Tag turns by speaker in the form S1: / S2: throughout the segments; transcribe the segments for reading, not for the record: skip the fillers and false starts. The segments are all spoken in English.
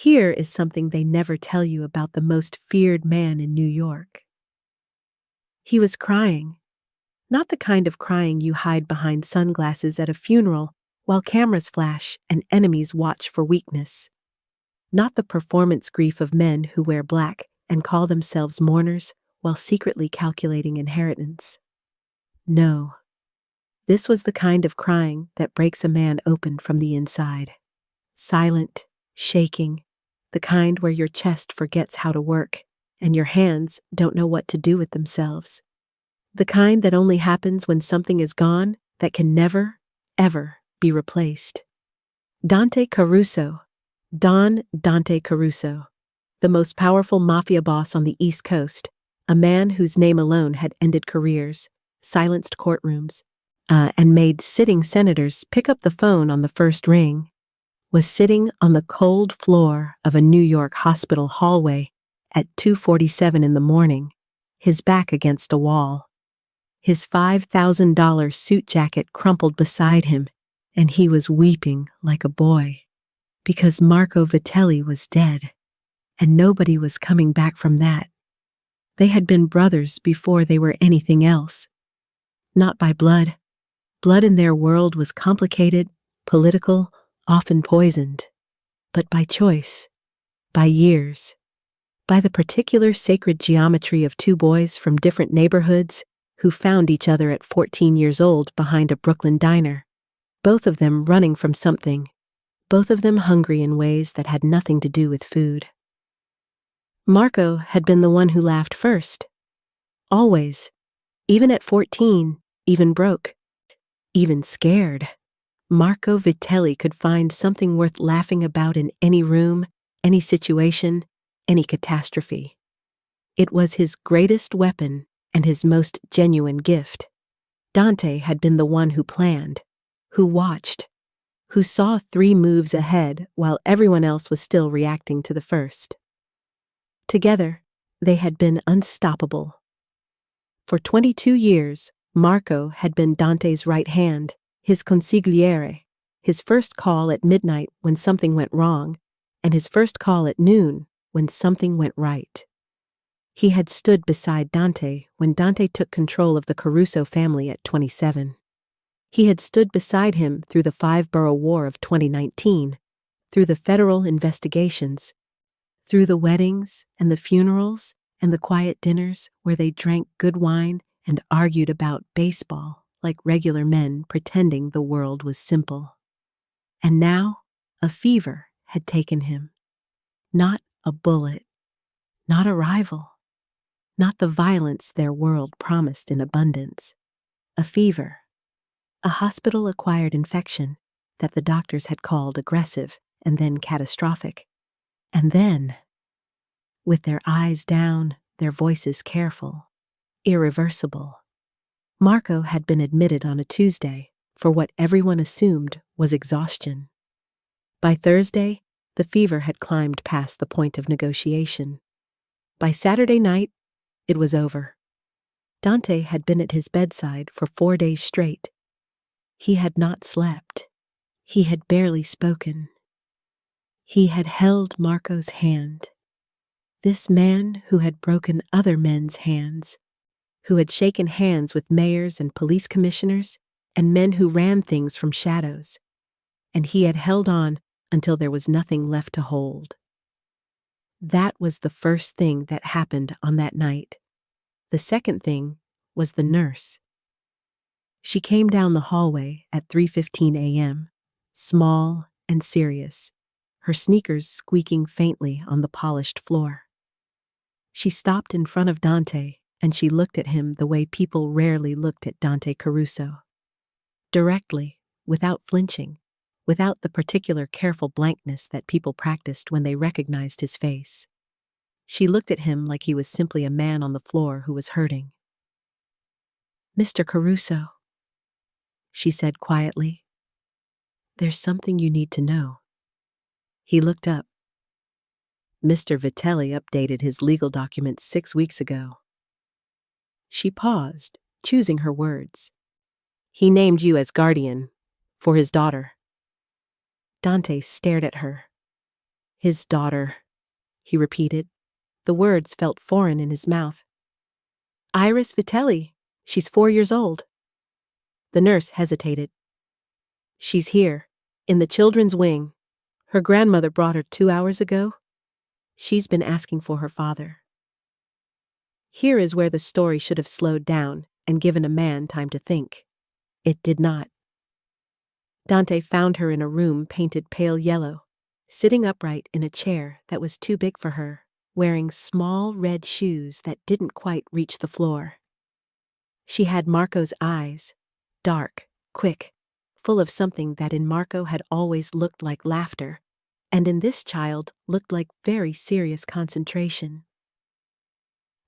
S1: Here is something they never tell you about the most feared man in New York. He was crying. Not the kind of crying you hide behind sunglasses at a funeral while cameras flash and enemies watch for weakness. Not the performance grief of men who wear black and call themselves mourners while secretly calculating inheritance. No. This was the kind of crying that breaks a man open from the inside. Silent, shaking, the kind where your chest forgets how to work and your hands don't know what to do with themselves. The kind that only happens when something is gone that can never, ever be replaced. Dante Caruso, Don Dante Caruso, the most powerful mafia boss on the East Coast, a man whose name alone had ended careers, silenced courtrooms, and made sitting senators pick up the phone on the first ring, was sitting on the cold floor of a New York hospital hallway at 2:47 in the morning, his back against a wall. His $5,000 suit jacket crumpled beside him, and he was weeping like a boy, because Marco Vitelli was dead, and nobody was coming back from that. They had been brothers before they were anything else. Not by blood. Blood in their world was complicated, political, often poisoned. But by choice, by years, by the particular sacred geometry of two boys from different neighborhoods who found each other at 14 years old behind a Brooklyn diner, both of them running from something, both of them hungry in ways that had nothing to do with food. Marco had been the one who laughed first. Always. Even at 14, even broke, even scared. Marco Vitelli could find something worth laughing about in any room, any situation, any catastrophe. It was his greatest weapon and his most genuine gift. Dante had been the one who planned, who watched, who saw 3 moves ahead while everyone else was still reacting to the first. Together, they had been unstoppable. For 22 years, Marco had been Dante's right hand, his consigliere, his first call at midnight when something went wrong, and his first call at noon when something went right. He had stood beside Dante when Dante took control of the Caruso family at 27. He had stood beside him through the 5-borough war of 2019, through the federal investigations, through the weddings and the funerals and the quiet dinners where they drank good wine and argued about baseball like regular men pretending the world was simple. And now, a fever had taken him. Not a bullet, not a rival, not the violence their world promised in abundance. A fever, a hospital-acquired infection that the doctors had called aggressive and then catastrophic. And then, with their eyes down, their voices careful, irreversible, Marco had been admitted on a Tuesday for what everyone assumed was exhaustion. By Thursday, the fever had climbed past the point of negotiation. By Saturday night, it was over. Dante had been at his bedside for 4 days straight. He had not slept. He had barely spoken. He had held Marco's hand. This man who had broken other men's hands, who had shaken hands with mayors and police commissioners and men who ran things from shadows, and he had held on until there was nothing left to hold. That was the first thing that happened on that night. The second thing was the nurse. She came down the hallway at 3:15 a.m., small and serious, her sneakers squeaking faintly on the polished floor. She stopped in front of Dante, and she looked at him the way people rarely looked at Dante Caruso. Directly, without flinching, without the particular careful blankness that people practiced when they recognized his face. She looked at him like he was simply a man on the floor who was hurting. "Mr. Caruso," she said quietly, "there's something you need to know." He looked up. Mr. Vitelli updated his legal documents 6 weeks ago. She paused, choosing her words. "He named you as guardian for his daughter." Dante stared at her. His daughter, he repeated. The words felt foreign in his mouth. Iris Vitelli. She's 4 years old. The nurse hesitated. She's here, in the children's wing. Her grandmother brought her 2 hours ago. She's been asking for her father. Here is where the story should have slowed down and given a man time to think. It did not. Dante found her in a room painted pale yellow, sitting upright in a chair that was too big for her, wearing small red shoes that didn't quite reach the floor. She had Marco's eyes, dark, quick, full of something that in Marco had always looked like laughter, and in this child looked like very serious concentration.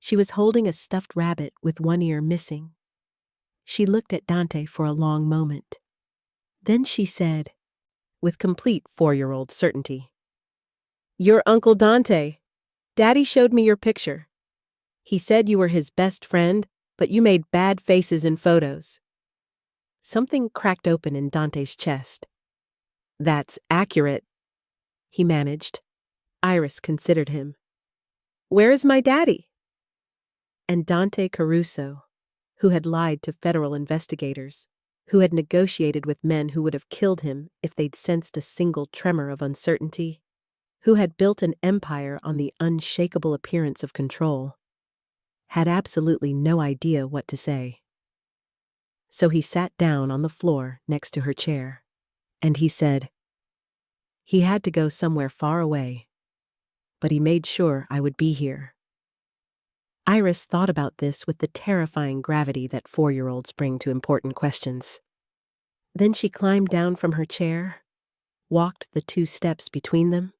S1: She was holding a stuffed rabbit with one ear missing. She looked at Dante for a long moment. Then she said, with complete 4-year-old certainty, "You're Uncle Dante. Daddy showed me your picture. He said you were his best friend, but you made bad faces in photos." Something cracked open in Dante's chest. "That's accurate," he managed. Iris considered him. "Where is my daddy?" And Dante Caruso, who had lied to federal investigators, who had negotiated with men who would have killed him if they'd sensed a single tremor of uncertainty, who had built an empire on the unshakable appearance of control, had absolutely no idea what to say. So he sat down on the floor next to her chair, and he said, "He had to go somewhere far away, but he made sure I would be here." Iris thought about this with the terrifying gravity that 4-year-olds bring to important questions. Then she climbed down from her chair, walked the 2 steps between them,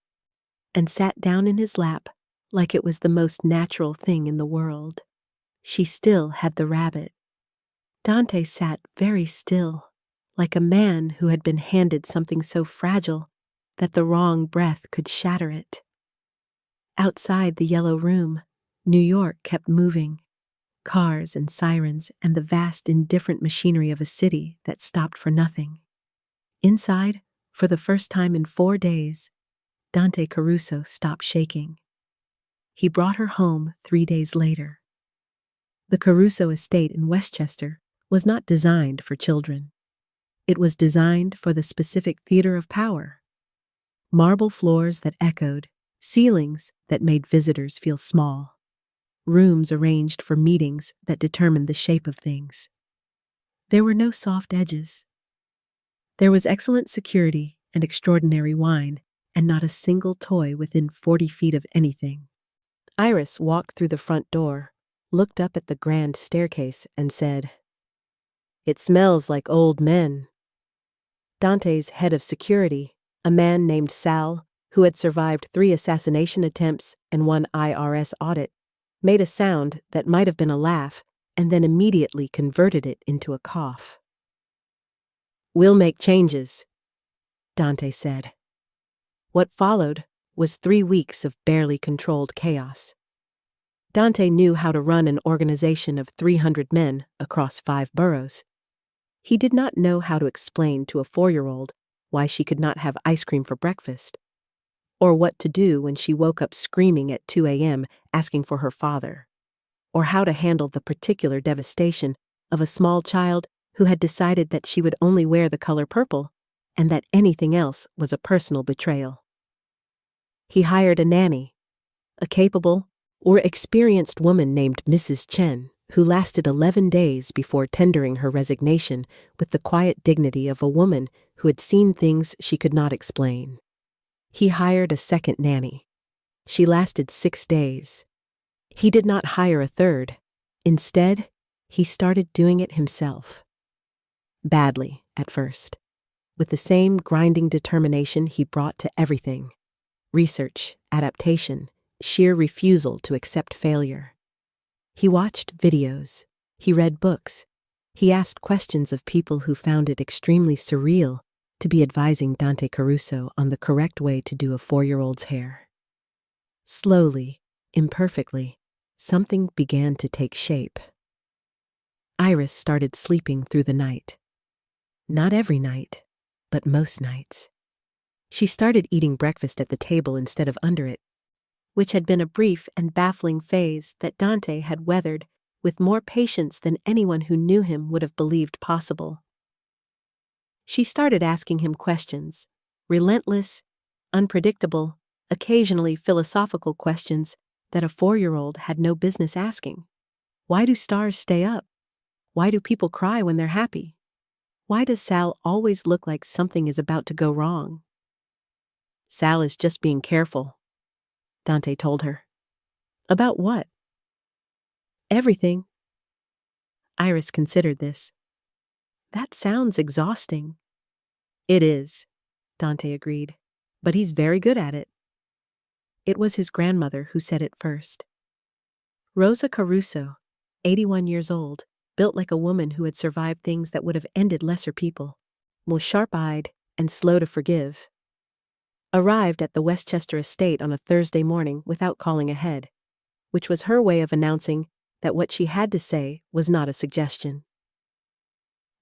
S1: and sat down in his lap like it was the most natural thing in the world. She still had the rabbit. Dante sat very still, like a man who had been handed something so fragile that the wrong breath could shatter it. Outside the yellow room, New York kept moving. Cars and sirens and the vast indifferent machinery of a city that stopped for nothing. Inside, for the first time in 4 days, Dante Caruso stopped shaking. He brought her home 3 days later. The Caruso estate in Westchester was not designed for children. It was designed for the specific theater of power. Marble floors that echoed, ceilings that made visitors feel small. Rooms arranged for meetings that determined the shape of things. There were no soft edges. There was excellent security and extraordinary wine, and not a single toy within 40 feet of anything. Iris walked through the front door, looked up at the grand staircase, and said, "It smells like old men." Dante's head of security, a man named Sal, who had survived 3 assassination attempts and 1 IRS audit, made a sound that might have been a laugh and then immediately converted it into a cough. "We'll make changes," Dante said. What followed was 3 weeks of barely controlled chaos. Dante knew how to run an organization of 300 men across 5 boroughs. He did not know how to explain to a 4-year-old why she could not have ice cream for breakfast, or what to do when she woke up screaming at 2 a.m. asking for her father, or how to handle the particular devastation of a small child who had decided that she would only wear the color purple and that anything else was a personal betrayal. He hired a nanny, a capable or experienced woman named Mrs. Chen, who lasted 11 days before tendering her resignation with the quiet dignity of a woman who had seen things she could not explain. He hired a second nanny. She lasted 6 days. He did not hire a third. Instead, he started doing it himself. Badly, at first, with the same grinding determination he brought to everything: research, adaptation, sheer refusal to accept failure. He watched videos. He read books. He asked questions of people who found it extremely surreal to be advising Dante Caruso on the correct way to do a 4-year-old's hair. Slowly, imperfectly, something began to take shape. Iris started sleeping through the night. Not every night, but most nights. She started eating breakfast at the table instead of under it, which had been a brief and baffling phase that Dante had weathered with more patience than anyone who knew him would have believed possible. She started asking him questions, relentless, unpredictable, occasionally philosophical questions that a 4-year-old had no business asking. Why do stars stay up? Why do people cry when they're happy? Why does Sal always look like something is about to go wrong? Sal is just being careful, Dante told her. About what? Everything. Iris considered this. That sounds exhausting. It is, Dante agreed, but he's very good at it. It was his grandmother who said it first. Rosa Caruso, 81 years old, built like a woman who had survived things that would have ended lesser people, was sharp-eyed and slow to forgive. Arrived at the Westchester estate on a Thursday morning without calling ahead, which was her way of announcing that what she had to say was not a suggestion.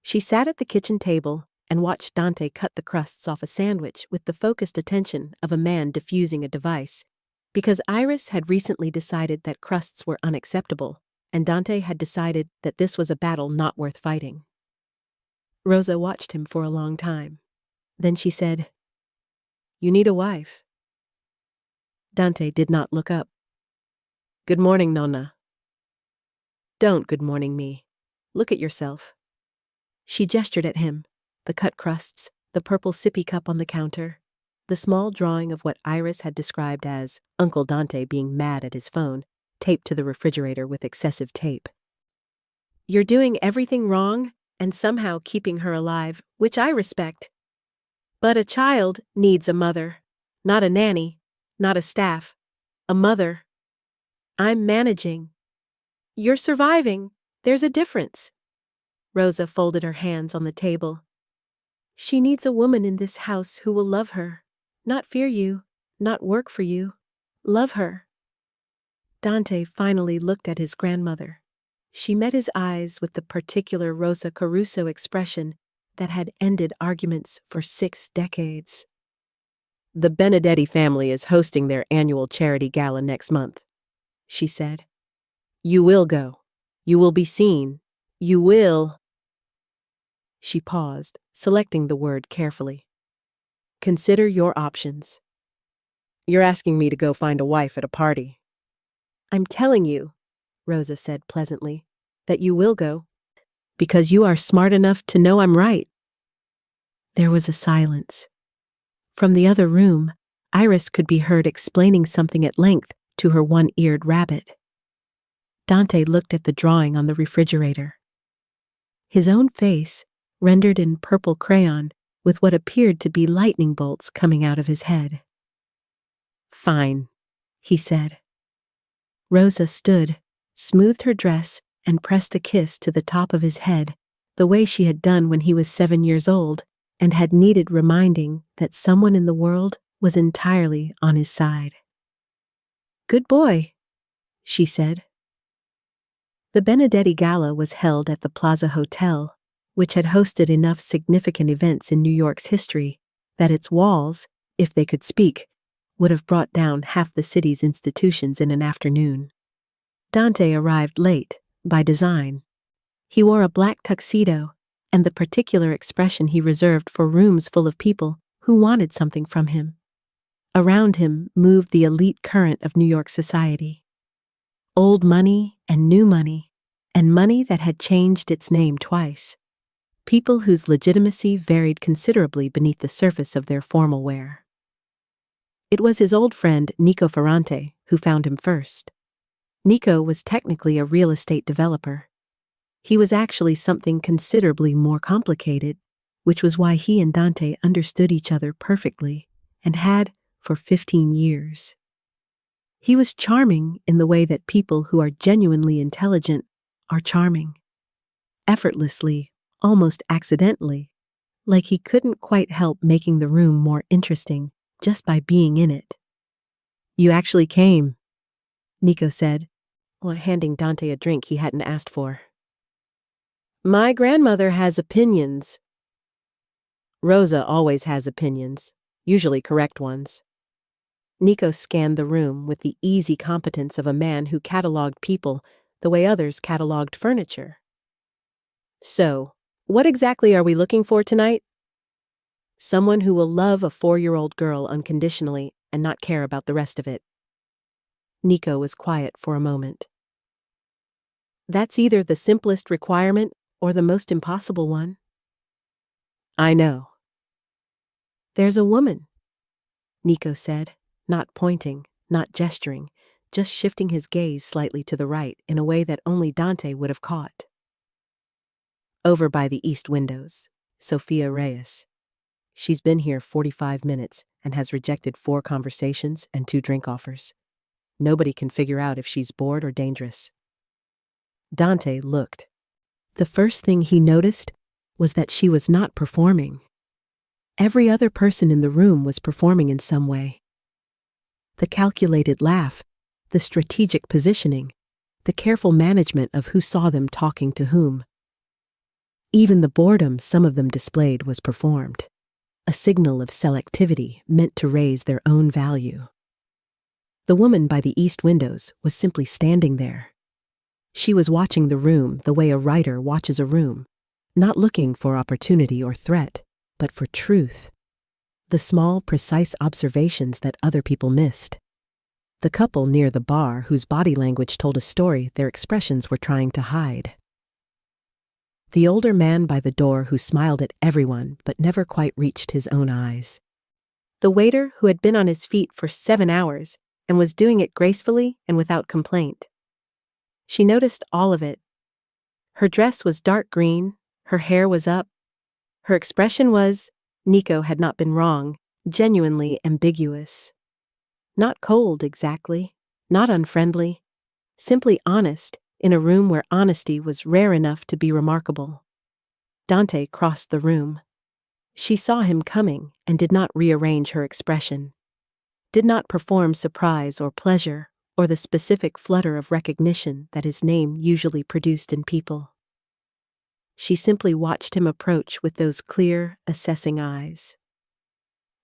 S1: She sat at the kitchen table and watched Dante cut the crusts off a sandwich with the focused attention of a man diffusing a device, because Iris had recently decided that crusts were unacceptable, and Dante had decided that this was a battle not worth fighting. Rosa watched him for a long time. Then she said, "You need a wife." Dante did not look up. "Good morning, Nonna." "Don't good morning me. Look at yourself." She gestured at him, the cut crusts, the purple sippy cup on the counter, the small drawing of what Iris had described as Uncle Dante being mad at his phone, taped to the refrigerator with excessive tape. "You're doing everything wrong and somehow keeping her alive, which I respect. But a child needs a mother, not a nanny, not a staff, a mother. I'm managing. You're surviving. There's a difference." Rosa folded her hands on the table. "She needs a woman in this house who will love her, not fear you, not work for you. Love her." Dante finally looked at his grandmother. She met his eyes with the particular Rosa Caruso expression that had ended arguments for 6 decades. "The Benedetti family is hosting their annual charity gala next month," she said. "You will go. You will be seen. You will—" She paused, selecting the word carefully. "Consider your options. You're asking me to go find a wife at a party." "I'm telling you," Rosa said pleasantly, "that you will go, because you are smart enough to know I'm right." There was a silence. From the other room, Iris could be heard explaining something at length to her one-eared rabbit. Dante looked at the drawing on the refrigerator. His own face, rendered in purple crayon, with what appeared to be lightning bolts coming out of his head. "Fine," he said. Rosa stood, smoothed her dress, and pressed a kiss to the top of his head, the way she had done when he was 7 years old and had needed reminding that someone in the world was entirely on his side. "Good boy," she said. The Benedetti Gala was held at the Plaza Hotel, which had hosted enough significant events in New York's history that its walls, if they could speak, would have brought down half the city's institutions in an afternoon. Dante arrived late, by design. He wore a black tuxedo, and the particular expression he reserved for rooms full of people who wanted something from him. Around him moved the elite current of New York society. Old money and new money, and money that had changed its name twice. People whose legitimacy varied considerably beneath the surface of their formal wear. It was his old friend Nico Ferrante who found him first. Nico was technically a real estate developer. He was actually something considerably more complicated, which was why he and Dante understood each other perfectly and had for 15 years. He was charming in the way that people who are genuinely intelligent are charming. Effortlessly, almost accidentally, like he couldn't quite help making the room more interesting just by being in it. "You actually came," Nico said, while handing Dante a drink he hadn't asked for. "My grandmother has opinions." "Rosa always has opinions," usually correct ones. Nico scanned the room with the easy competence of a man who cataloged people the way others cataloged furniture. So, what exactly are we looking for tonight? Someone who will love a 4-year-old girl unconditionally and not care about the rest of it. Nico was quiet for a moment. That's either the simplest requirement or the most impossible one. I know. There's a woman, Nico said, not pointing, not gesturing, just shifting his gaze slightly to the right in a way that only Dante would have caught. Over by the east windows, Sophia Reyes. She's been here 45 minutes and has rejected 4 conversations and 2 drink offers. Nobody can figure out if she's bored or dangerous. Dante looked. The first thing he noticed was that she was not performing. Every other person in the room was performing in some way. The calculated laugh, the strategic positioning, the careful management of who saw them talking to whom. Even the boredom some of them displayed was performed, a signal of selectivity meant to raise their own value. The woman by the east windows was simply standing there. She was watching the room the way a writer watches a room, not looking for opportunity or threat, but for truth. The small, precise observations that other people missed. The couple near the bar whose body language told a story their expressions were trying to hide. The older man by the door who smiled at everyone but never quite reached his own eyes. The waiter who had been on his feet for 7 hours and was doing it gracefully and without complaint. She noticed all of it. Her dress was dark green, her hair was up. Her expression was, Nico had not been wrong, genuinely ambiguous. Not cold exactly, not unfriendly, simply honest in a room where honesty was rare enough to be remarkable. Dante crossed the room. She saw him coming and did not rearrange her expression, did not perform surprise or pleasure or the specific flutter of recognition that his name usually produced in people. She simply watched him approach with those clear, assessing eyes.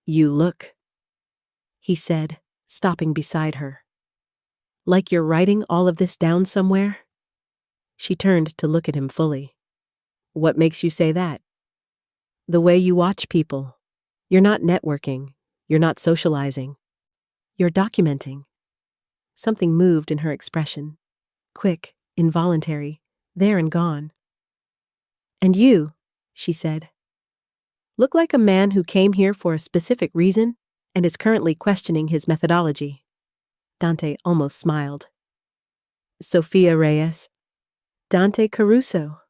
S1: You look, he said, stopping beside her. Like you're writing all of this down somewhere? She turned to look at him fully. What makes you say that? The way you watch people. You're not networking. You're not socializing. You're documenting. Something moved in her expression. Quick, involuntary, there and gone. And you, she said, look like a man who came here for a specific reason and is currently questioning his methodology. Dante almost smiled. Sophia Reyes. Dante Caruso.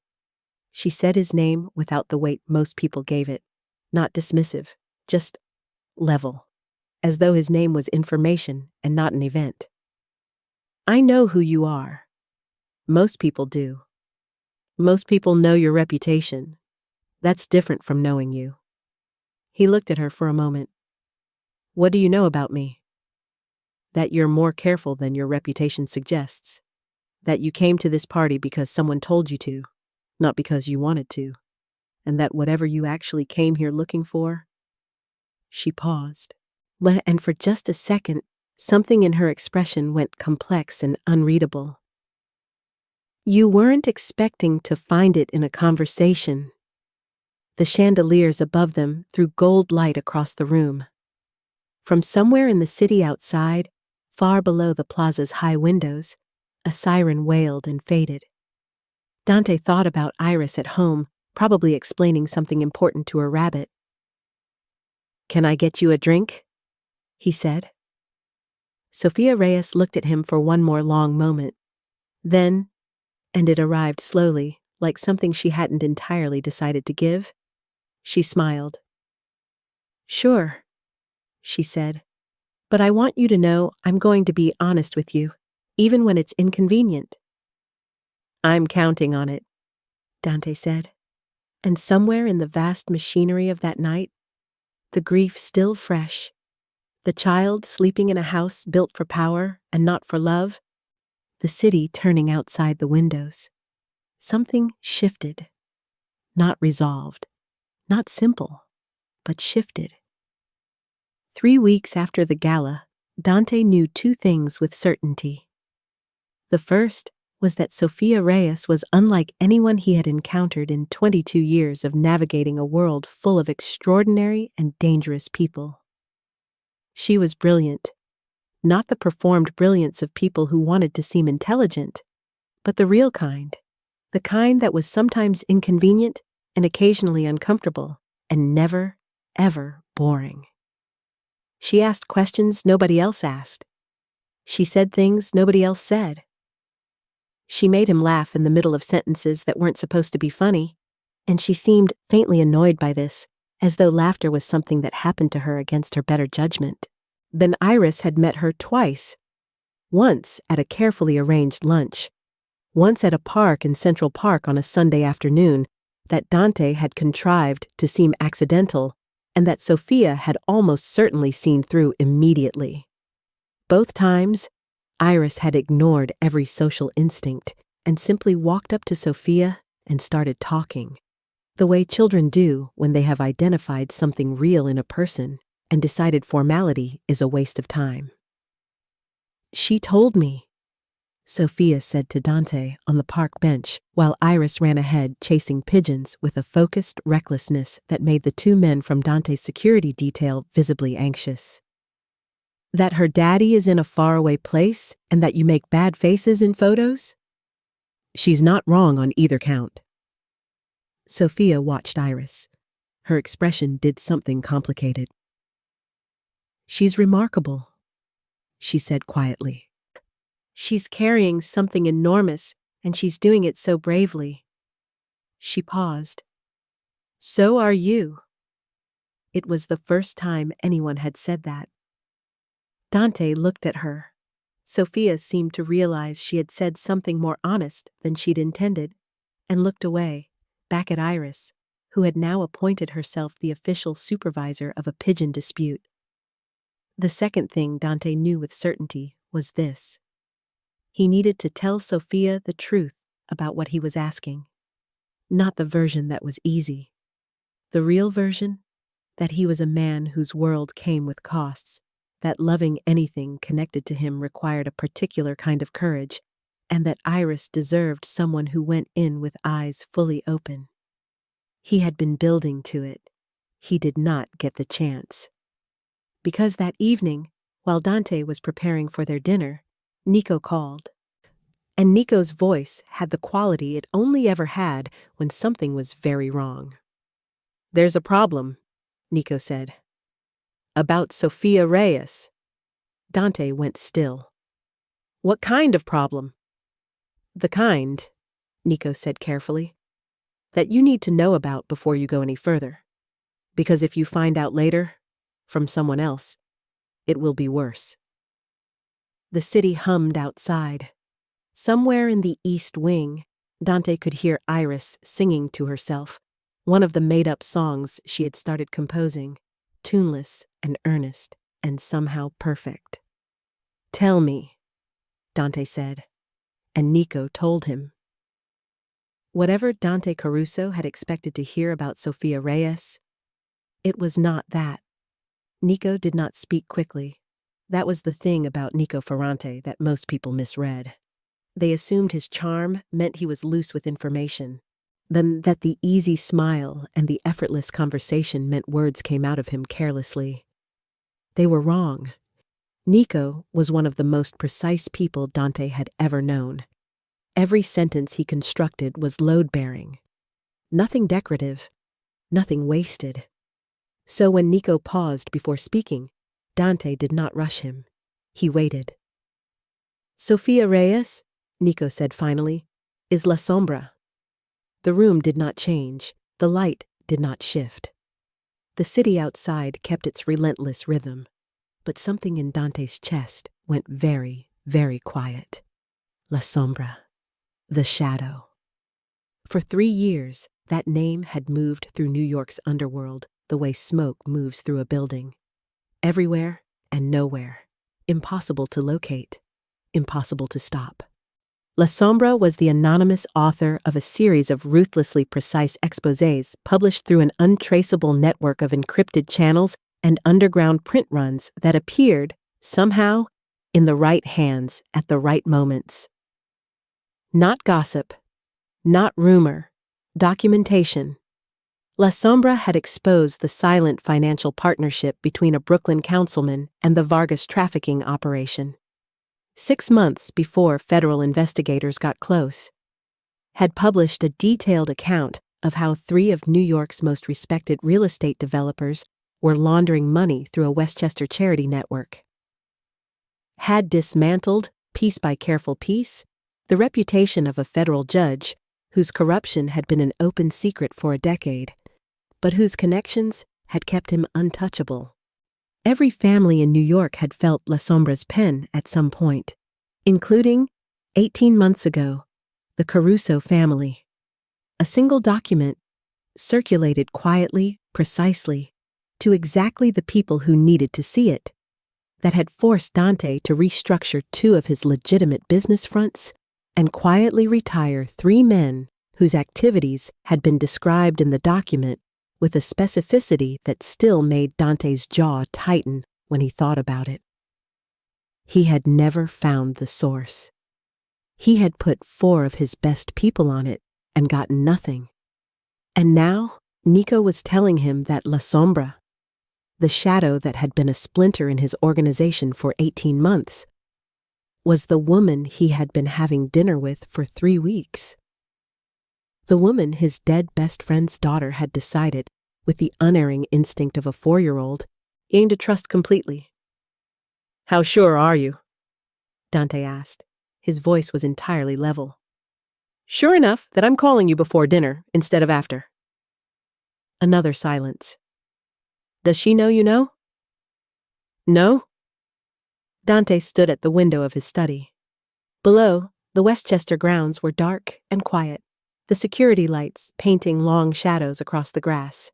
S1: She said his name without the weight most people gave it, not dismissive, just level, as though his name was information and not an event. I know who you are. Most people do. Most people know your reputation. That's different from knowing you. He looked at her for a moment. What do you know about me? That you're more careful than your reputation suggests. That you came to this party because someone told you to, not because you wanted to. And that whatever you actually came here looking for... She paused. And for just a second, something in her expression went complex and unreadable. You weren't expecting to find it in a conversation. The chandeliers above them threw gold light across the room. From somewhere in the city outside, far below the plaza's high windows, a siren wailed and faded. Dante thought about Iris at home, probably explaining something important to her rabbit. Can I get you a drink? He said. Sophia Reyes looked at him for one more long moment. Then, and it arrived slowly, like something she hadn't entirely decided to give, she smiled. Sure, she said, but I want you to know I'm going to be honest with you, even when it's inconvenient. I'm counting on it, Dante said. And somewhere in the vast machinery of that night, the grief still fresh, the child sleeping in a house built for power and not for love, the city turning outside the windows. Something shifted, not resolved, not simple, but shifted. 3 weeks after the gala, Dante knew 2 things with certainty. The first was that Sophia Reyes was unlike anyone he had encountered in 22 years of navigating a world full of extraordinary and dangerous people. She was brilliant, not the performed brilliance of people who wanted to seem intelligent, but the real kind, the kind that was sometimes inconvenient and occasionally uncomfortable, and never, ever boring. She asked questions nobody else asked. She said things nobody else said. She made him laugh in the middle of sentences that weren't supposed to be funny, and she seemed faintly annoyed by this, as though laughter was something that happened to her against her better judgment. Then Iris had met her twice, once at a carefully arranged lunch, once at a park in Central Park on a Sunday afternoon that Dante had contrived to seem accidental and that Sophia had almost certainly seen through immediately. Both times, Iris had ignored every social instinct and simply walked up to Sophia and started talking, the way children do when they have identified something real in a person and decided formality is a waste of time. "She told me," Sophia said to Dante on the park bench while Iris ran ahead chasing pigeons with a focused recklessness that made the 2 men from Dante's security detail visibly anxious. "That her daddy is in a faraway place and that you make bad faces in photos?" "She's not wrong on either count." Sophia watched Iris. Her expression did something complicated. "She's remarkable," she said quietly. "She's carrying something enormous, and she's doing it so bravely." She paused. "So are you." It was the first time anyone had said that. Dante looked at her. Sophia seemed to realize she had said something more honest than she'd intended, and looked away, back at Iris, who had now appointed herself the official supervisor of a pigeon dispute. The second thing Dante knew with certainty was this. He needed to tell Sophia the truth about what he was asking. Not the version that was easy. The real version, that he was a man whose world came with costs, that loving anything connected to him required a particular kind of courage, and that Iris deserved someone who went in with eyes fully open. He had been building to it. He did not get the chance. Because that evening, while Dante was preparing for their dinner, Nico called. And Nico's voice had the quality it only ever had when something was very wrong. "There's a problem," Nico said. "About Sophia Reyes." Dante went still. "What kind of problem?" "The kind," Nico said carefully, "that you need to know about before you go any further. Because if you find out later, from someone else, it will be worse." The city hummed outside. Somewhere in the east wing, Dante could hear Iris singing to herself, one of the made-up songs she had started composing, tuneless and earnest and somehow perfect. "Tell me," Dante said, and Nico told him. Whatever Dante Caruso had expected to hear about Sophia Reyes, it was not that. Nico did not speak quickly. That was the thing about Nico Ferrante that most people misread. They assumed his charm meant he was loose with information, then that the easy smile and the effortless conversation meant words came out of him carelessly. They were wrong. Nico was one of the most precise people Dante had ever known. Every sentence he constructed was load-bearing. Nothing decorative, nothing wasted. So when Nico paused before speaking, Dante did not rush him. He waited. "Sophia Reyes," Nico said finally, "is La Sombra." The room did not change. The light did not shift. The city outside kept its relentless rhythm, but something in Dante's chest went very, very quiet. La Sombra, the shadow. For 3 years, that name had moved through New York's underworld the way smoke moves through a building. Everywhere and nowhere. Impossible to locate. Impossible to stop. La Sombra was the anonymous author of a series of ruthlessly precise exposés published through an untraceable network of encrypted channels and underground print runs that appeared, somehow, in the right hands at the right moments. Not gossip, not rumor, documentation. La Sombra had exposed the silent financial partnership between a Brooklyn councilman and the Vargas trafficking operation. 6 months before federal investigators got close, had published a detailed account of how 3 of New York's most respected real estate developers were laundering money through a Westchester charity network. Had dismantled, piece by careful piece, the reputation of a federal judge whose corruption had been an open secret for a decade, but whose connections had kept him untouchable. Every family in New York had felt La Sombra's pen at some point, including, 18 months ago, the Caruso family. A single document, circulated quietly, precisely, to exactly the people who needed to see it, that had forced Dante to restructure 2 of his legitimate business fronts and quietly retire 3 men whose activities had been described in the document with a specificity that still made Dante's jaw tighten when he thought about it. He had never found the source. He had put 4 of his best people on it and gotten nothing. And now Nico was telling him that La Sombra, the shadow that had been a splinter in his organization for 18 months, was the woman he had been having dinner with for 3 weeks. The woman his dead best friend's daughter had decided, with the unerring instinct of a 4-year-old, gained to trust completely. "How sure are you?" Dante asked. His voice was entirely level. "Sure enough that I'm calling you before dinner instead of after." Another silence. "Does she know you know?" "No?" Dante stood at the window of his study. Below, the Westchester grounds were dark and quiet, the security lights painting long shadows across the grass.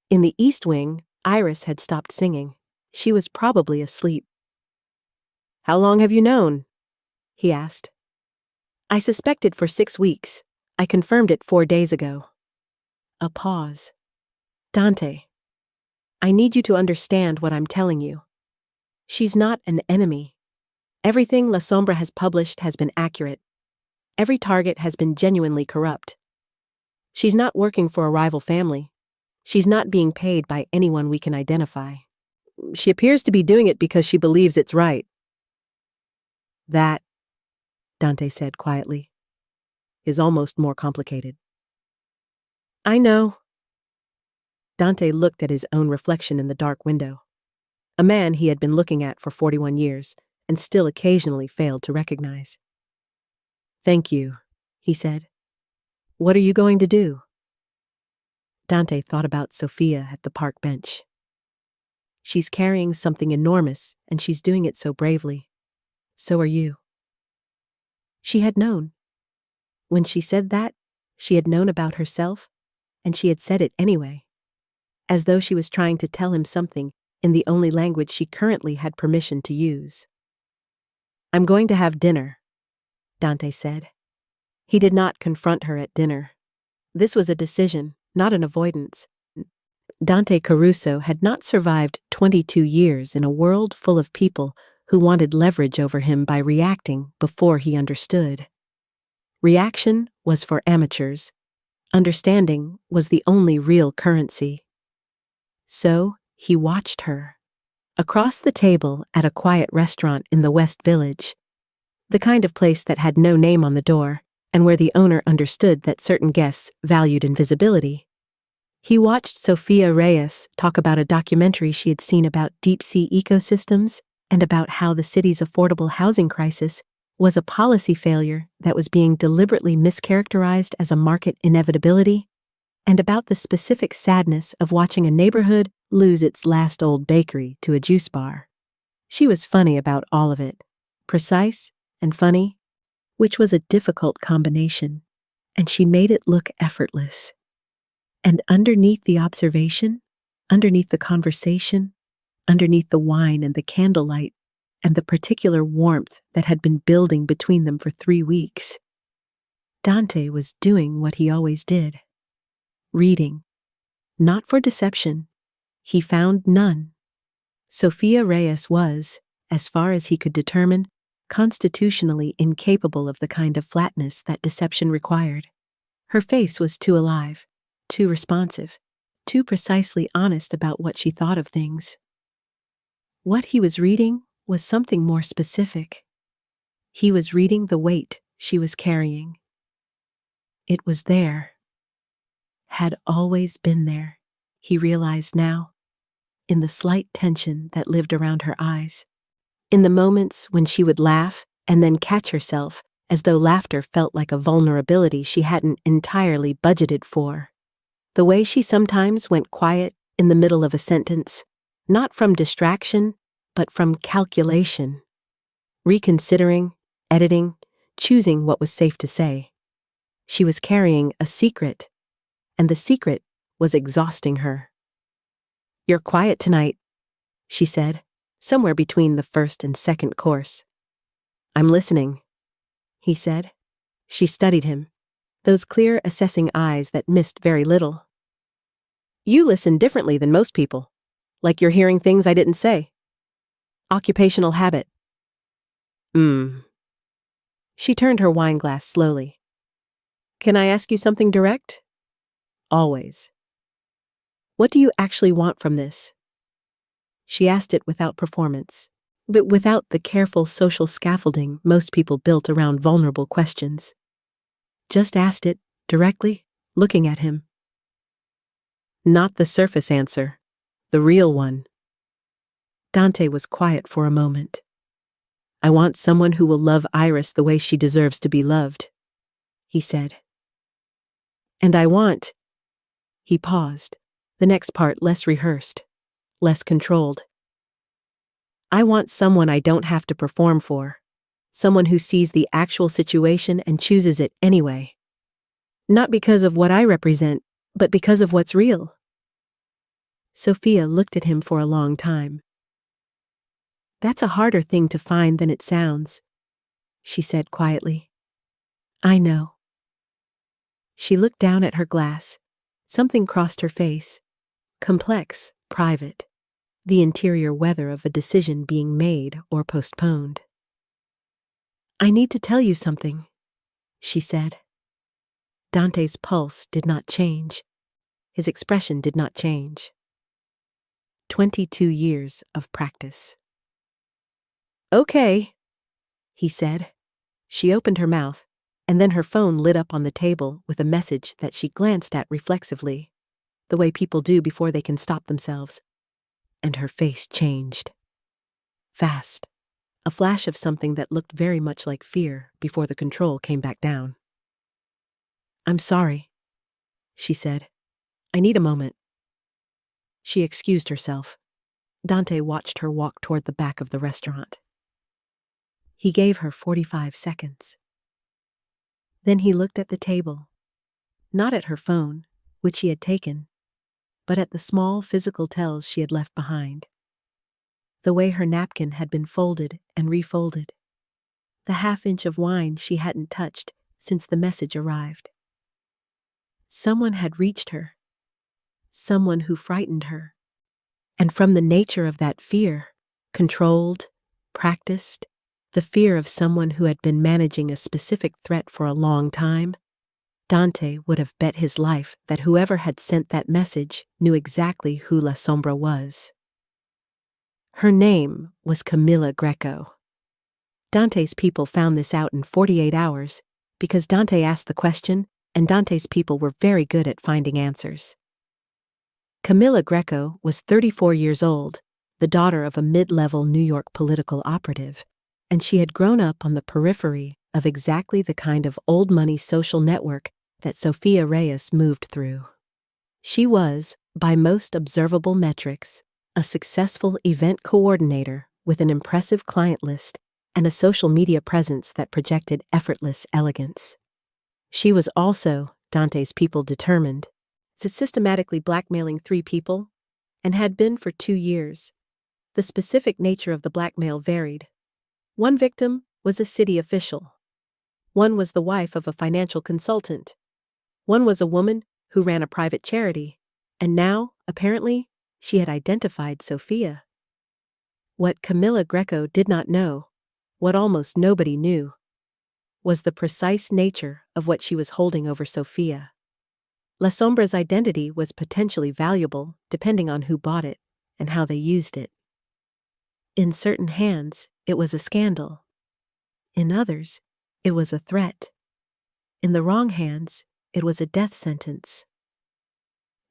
S1: In the east wing, Iris had stopped singing. She was probably asleep. "How long have you known?" he asked. "I suspected for 6 weeks. I confirmed it 4 days ago." A pause. "Dante, I need you to understand what I'm telling you. She's not an enemy. Everything La Sombra has published has been accurate. Every target has been genuinely corrupt. She's not working for a rival family. She's not being paid by anyone we can identify. She appears to be doing it because she believes it's right." "That," Dante said quietly, "is almost more complicated." "I know." Dante looked at his own reflection in the dark window, a man he had been looking at for 41 years and still occasionally failed to recognize. "Thank you," he said. "What are you going to do?" Dante thought about Sophia at the park bench. She's carrying something enormous, and she's doing it so bravely. So are you. She had known. When she said that, she had known about herself, and she had said it anyway, as though she was trying to tell him something in the only language she currently had permission to use. "I'm going to have dinner," Dante said. He did not confront her at dinner. This was a decision, not an avoidance. Dante Caruso had not survived 22 years in a world full of people who wanted leverage over him by reacting before he understood. Reaction was for amateurs. Understanding was the only real currency. So he watched her. Across the table at a quiet restaurant in the West Village, the kind of place that had no name on the door, and where the owner understood that certain guests valued invisibility. He watched Sophia Reyes talk about a documentary she had seen about deep-sea ecosystems and about how the city's affordable housing crisis was a policy failure that was being deliberately mischaracterized as a market inevitability, and about the specific sadness of watching a neighborhood lose its last old bakery to a juice bar. She was funny about all of it, precise and funny, which was a difficult combination, and she made it look effortless. And underneath the observation, underneath the conversation, underneath the wine and the candlelight, and the particular warmth that had been building between them for 3 weeks, Dante was doing what he always did. Reading. Not for deception. He found none. Sophia Reyes was, as far as he could determine, constitutionally incapable of the kind of flatness that deception required. Her face was too alive, too responsive, too precisely honest about what she thought of things. What he was reading was something more specific. He was reading the weight she was carrying. It was there. Had always been there, he realized now, in the slight tension that lived around her eyes, in the moments when she would laugh and then catch herself as though laughter felt like a vulnerability she hadn't entirely budgeted for. The way she sometimes went quiet in the middle of a sentence, not from distraction, but from calculation, reconsidering, editing, choosing what was safe to say. She was carrying a secret, and the secret was exhausting her. "You're quiet tonight," she said, somewhere between the first and second course. "I'm listening," he said. She studied him, those clear, assessing eyes that missed very little. "You listen differently than most people, like you're hearing things I didn't say. Occupational habit." She turned her wineglass slowly. "Can I ask you something direct?" "Always." "What do you actually want from this?" She asked it without performance, but without the careful social scaffolding most people built around vulnerable questions. Just asked it, directly, looking at him. Not the surface answer, the real one. Dante was quiet for a moment. "I want someone who will love Iris the way she deserves to be loved," he said. "And I want..." He paused, the next part less rehearsed, less controlled. "I want someone I don't have to perform for, someone who sees the actual situation and chooses it anyway. Not because of what I represent, but because of what's real." Sophia looked at him for a long time. "That's a harder thing to find than it sounds," she said quietly. "I know." She looked down at her glass. Something crossed her face. Complex, private. The interior weather of a decision being made or postponed. "I need to tell you something," she said. Dante's pulse did not change. His expression did not change. 22 years of practice. "Okay," he said. She opened her mouth, and then her phone lit up on the table with a message that she glanced at reflexively, the way people do before they can stop themselves. And her face changed. Fast. A flash of something that looked very much like fear before the control came back down. "I'm sorry," she said. "I need a moment." She excused herself. Dante watched her walk toward the back of the restaurant. He gave her 45 seconds. Then he looked at the table, not at her phone, which she had taken, but at the small physical tells she had left behind. The way her napkin had been folded and refolded. The half-inch of wine she hadn't touched since the message arrived. Someone had reached her. Someone who frightened her. And from the nature of that fear, controlled, practiced, the fear of someone who had been managing a specific threat for a long time, Dante would have bet his life that whoever had sent that message knew exactly who La Sombra was. Her name was Camilla Greco. Dante's people found this out in 48 hours because Dante asked the question, and Dante's people were very good at finding answers. Camilla Greco was 34 years old, the daughter of a mid-level New York political operative, and she had grown up on the periphery of exactly the kind of old-money social network that Sophia Reyes moved through. She was, by most observable metrics, a successful event coordinator with an impressive client list and a social media presence that projected effortless elegance. She was also, Dante's people determined, systematically blackmailing 3 people, and had been for 2 years. The specific nature of the blackmail varied. One victim was a city official. One was the wife of a financial consultant. One was a woman who ran a private charity. And now, apparently, She had identified Sophia. What Camilla Greco did not know, what almost nobody knew, was the precise nature of what she was holding over Sophia. La Sombra's identity was potentially valuable depending on who bought it and how they used it. In certain hands, it was a scandal. In others, it was a threat. In the wrong hands, it was a death sentence.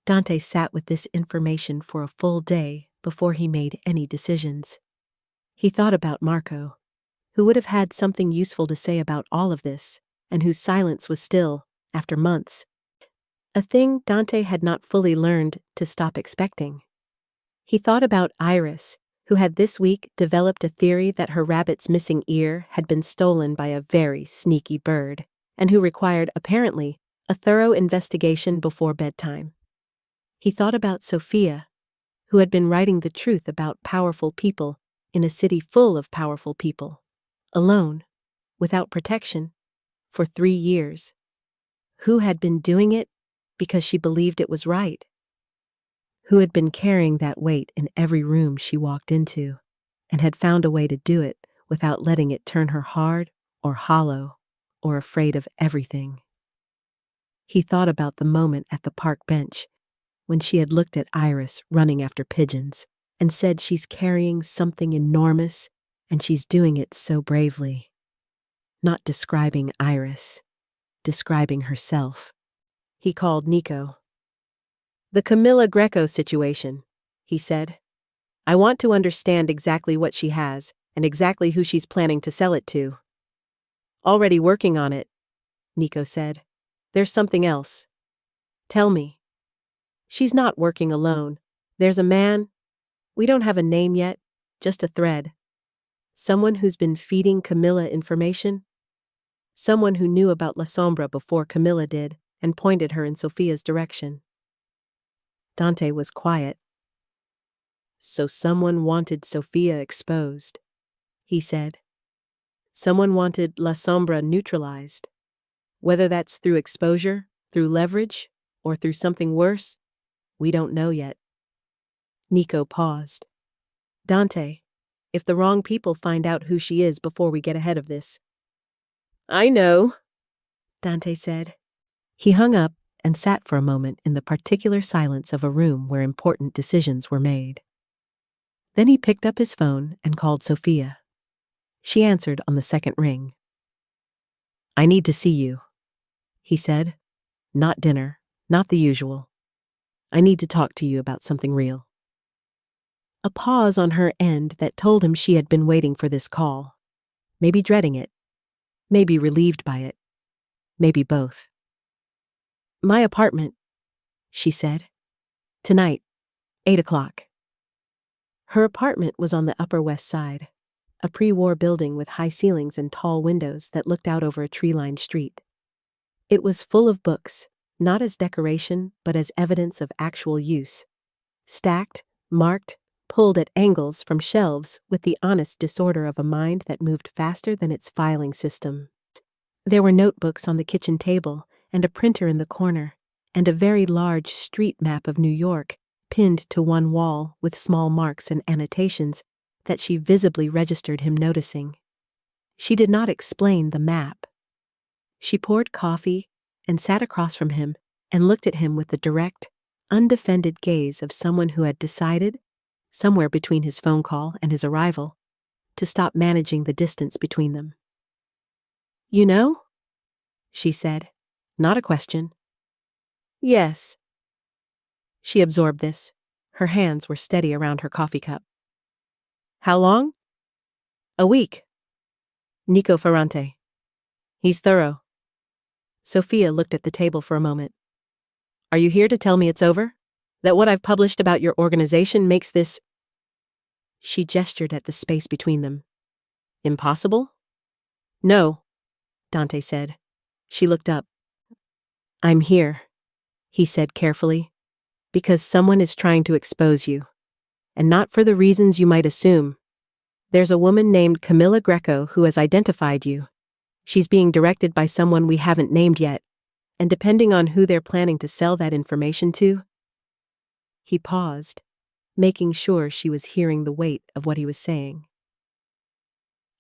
S1: Dante sat with this information for a full day before he made any decisions. He thought about Marco, who would have had something useful to say about all of this, and whose silence was still, after months, a thing Dante had not fully learned to stop expecting. He thought about Iris, who had this week developed a theory that her rabbit's missing ear had been stolen by a very sneaky bird, and who required, apparently, a thorough investigation before bedtime. He thought about Sophia, who had been writing the truth about powerful people in a city full of powerful people, alone, without protection, for 3 years. Who had been doing it because she believed it was right? Who had been carrying that weight in every room she walked into, and had found a way to do it without letting it turn her hard or hollow or afraid of everything. He thought about the moment at the park bench when she had looked at Iris running after pigeons and said she's carrying something enormous and she's doing it so bravely. Not describing Iris, describing herself. He called Nico. "The Camilla Greco situation," he said. "I want to understand exactly what she has and exactly who she's planning to sell it to." "Already working on it," Nico said. "There's something else." "Tell me." "She's not working alone. There's a man. We don't have a name yet, just a thread. Someone who's been feeding Camilla information. Someone who knew about La Sombra before Camilla did and pointed her in Sophia's direction." Dante was quiet. "So someone wanted Sophia exposed," he said. "Someone wanted La Sombra neutralized. Whether that's through exposure, through leverage, or through something worse, we don't know yet." Nico paused. "Dante, if the wrong people find out who she is before we get ahead of this." "I know," Dante said. He hung up and sat for a moment in the particular silence of a room where important decisions were made. Then he picked up his phone and called Sophia. She answered on the second ring. "I need to see you," he said. "Not dinner, not the usual. I need to talk to you about something real." A pause on her end that told him she had been waiting for this call. Maybe dreading it. Maybe relieved by it. Maybe both. "My apartment," she said. "Tonight, 8 o'clock. Her apartment was on the Upper West Side, a pre-war building with high ceilings and tall windows that looked out over a tree-lined street. It was full of books, not as decoration, but as evidence of actual use. Stacked, marked, pulled at angles from shelves with the honest disorder of a mind that moved faster than its filing system. There were notebooks on the kitchen table, and a printer in the corner, and a very large street map of New York, pinned to one wall with small marks and annotations that she visibly registered him noticing. She did not explain the map. She poured coffee and sat across from him and looked at him with the direct, undefended gaze of someone who had decided, somewhere between his phone call and his arrival, to stop managing the distance between them. "You know?" she said, not a question. "Yes." She absorbed this. Her hands were steady around her coffee cup. "How long?" "A week. Nico Ferrante. He's thorough." Sophia looked at the table for a moment. "Are you here to tell me it's over? That what I've published about your organization makes this—" She gestured at the space between them. "Impossible?" "No," Dante said. She looked up. "I'm here," he said carefully, "because someone is trying to expose you. And not for the reasons you might assume. There's a woman named Camilla Greco who has identified you. She's being directed by someone we haven't named yet, and depending on who they're planning to sell that information to—" He paused. making sure she was hearing the weight of what he was saying.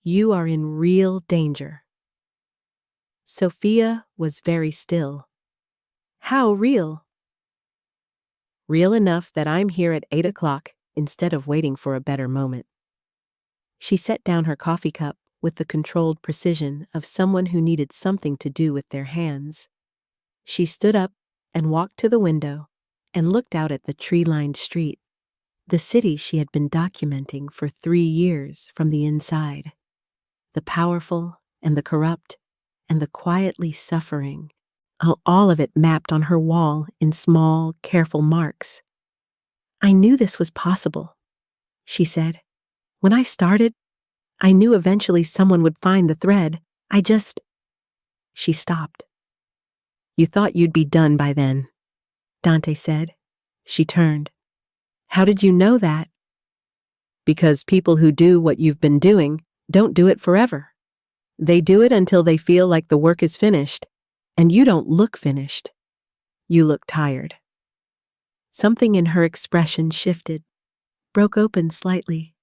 S1: You are in real danger. Sophia was very still. How real? Real enough that I'm here at 8 o'clock instead of waiting for a better moment. She set down her coffee cup with the controlled precision of someone who needed something to do with their hands. She stood up and walked to the window and looked out at the tree-lined street, the city she had been documenting for 3 years from the inside. The powerful and the corrupt and the quietly suffering, all of it mapped on her wall in small, careful marks. I knew this was possible, she said. When I started, I knew eventually someone would find the thread. She stopped. You thought you'd be done by then, Dante said. She turned. How did you know that? Because people who do what you've been doing don't do it forever. They do it until they feel like the work is finished, and you don't look finished. You look tired. Something in her expression shifted, broke open slightly,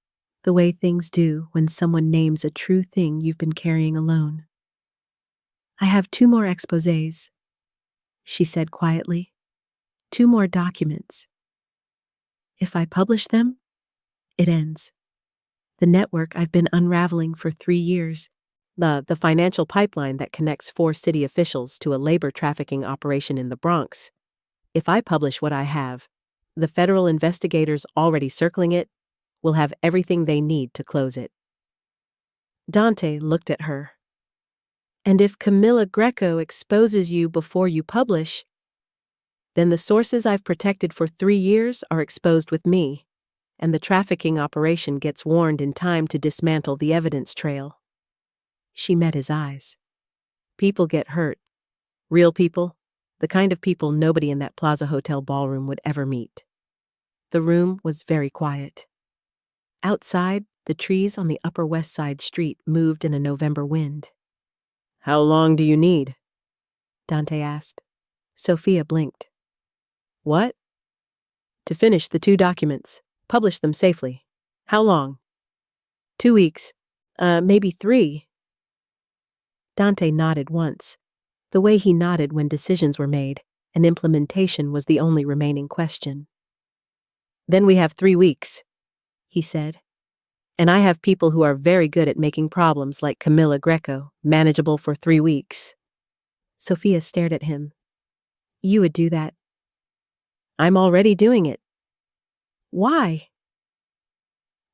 S1: the way things do when someone names a true thing you've been carrying alone. I have 2 more exposés, she said quietly. 2 more documents. If I publish them, it ends. The network I've been unraveling for 3 years, the financial pipeline that connects 4 city officials to a labor trafficking operation in the Bronx. If I publish what I have, the federal investigators already circling it will have everything they need to close it. Dante looked at her. And if Camilla Greco exposes you before you publish, then the sources I've protected for 3 years are exposed with me, and the trafficking operation gets warned in time to dismantle the evidence trail. She met his eyes. People get hurt. Real people, the kind of people nobody in that Plaza Hotel ballroom would ever meet. The room was very quiet. Outside, the trees on the Upper West Side street moved in a November wind. How long do you need? Dante asked. Sophia blinked. What? To finish the 2 documents. Publish them safely. How long? 2 weeks. Maybe 3. Dante nodded once, the way he nodded when decisions were made, and implementation was the only remaining question. Then we have 3 weeks, he said. And I have people who are very good at making problems like Camilla Greco, manageable for 3 weeks. Sophia stared at him. You would do that. I'm already doing it. Why?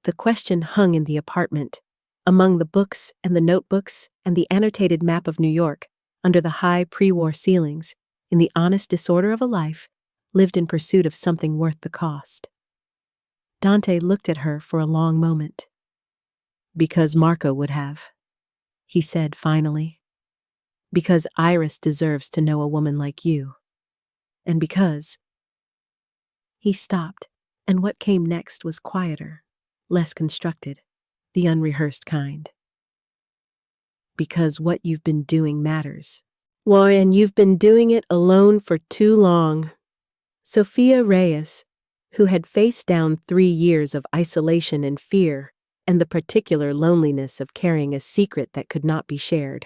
S1: The question hung in the apartment, among the books and the notebooks and the annotated map of New York, under the high pre-war ceilings, in the honest disorder of a life lived in pursuit of something worth the cost. Dante looked at her for a long moment. Because Marco would have, he said finally. Because Iris deserves to know a woman like you. And because... He stopped, and what came next was quieter, less constructed, the unrehearsed kind. Because what you've been doing matters. Why, and you've been doing it alone for too long. Sophia Reyes, who had faced down 3 years of isolation and fear, and the particular loneliness of carrying a secret that could not be shared,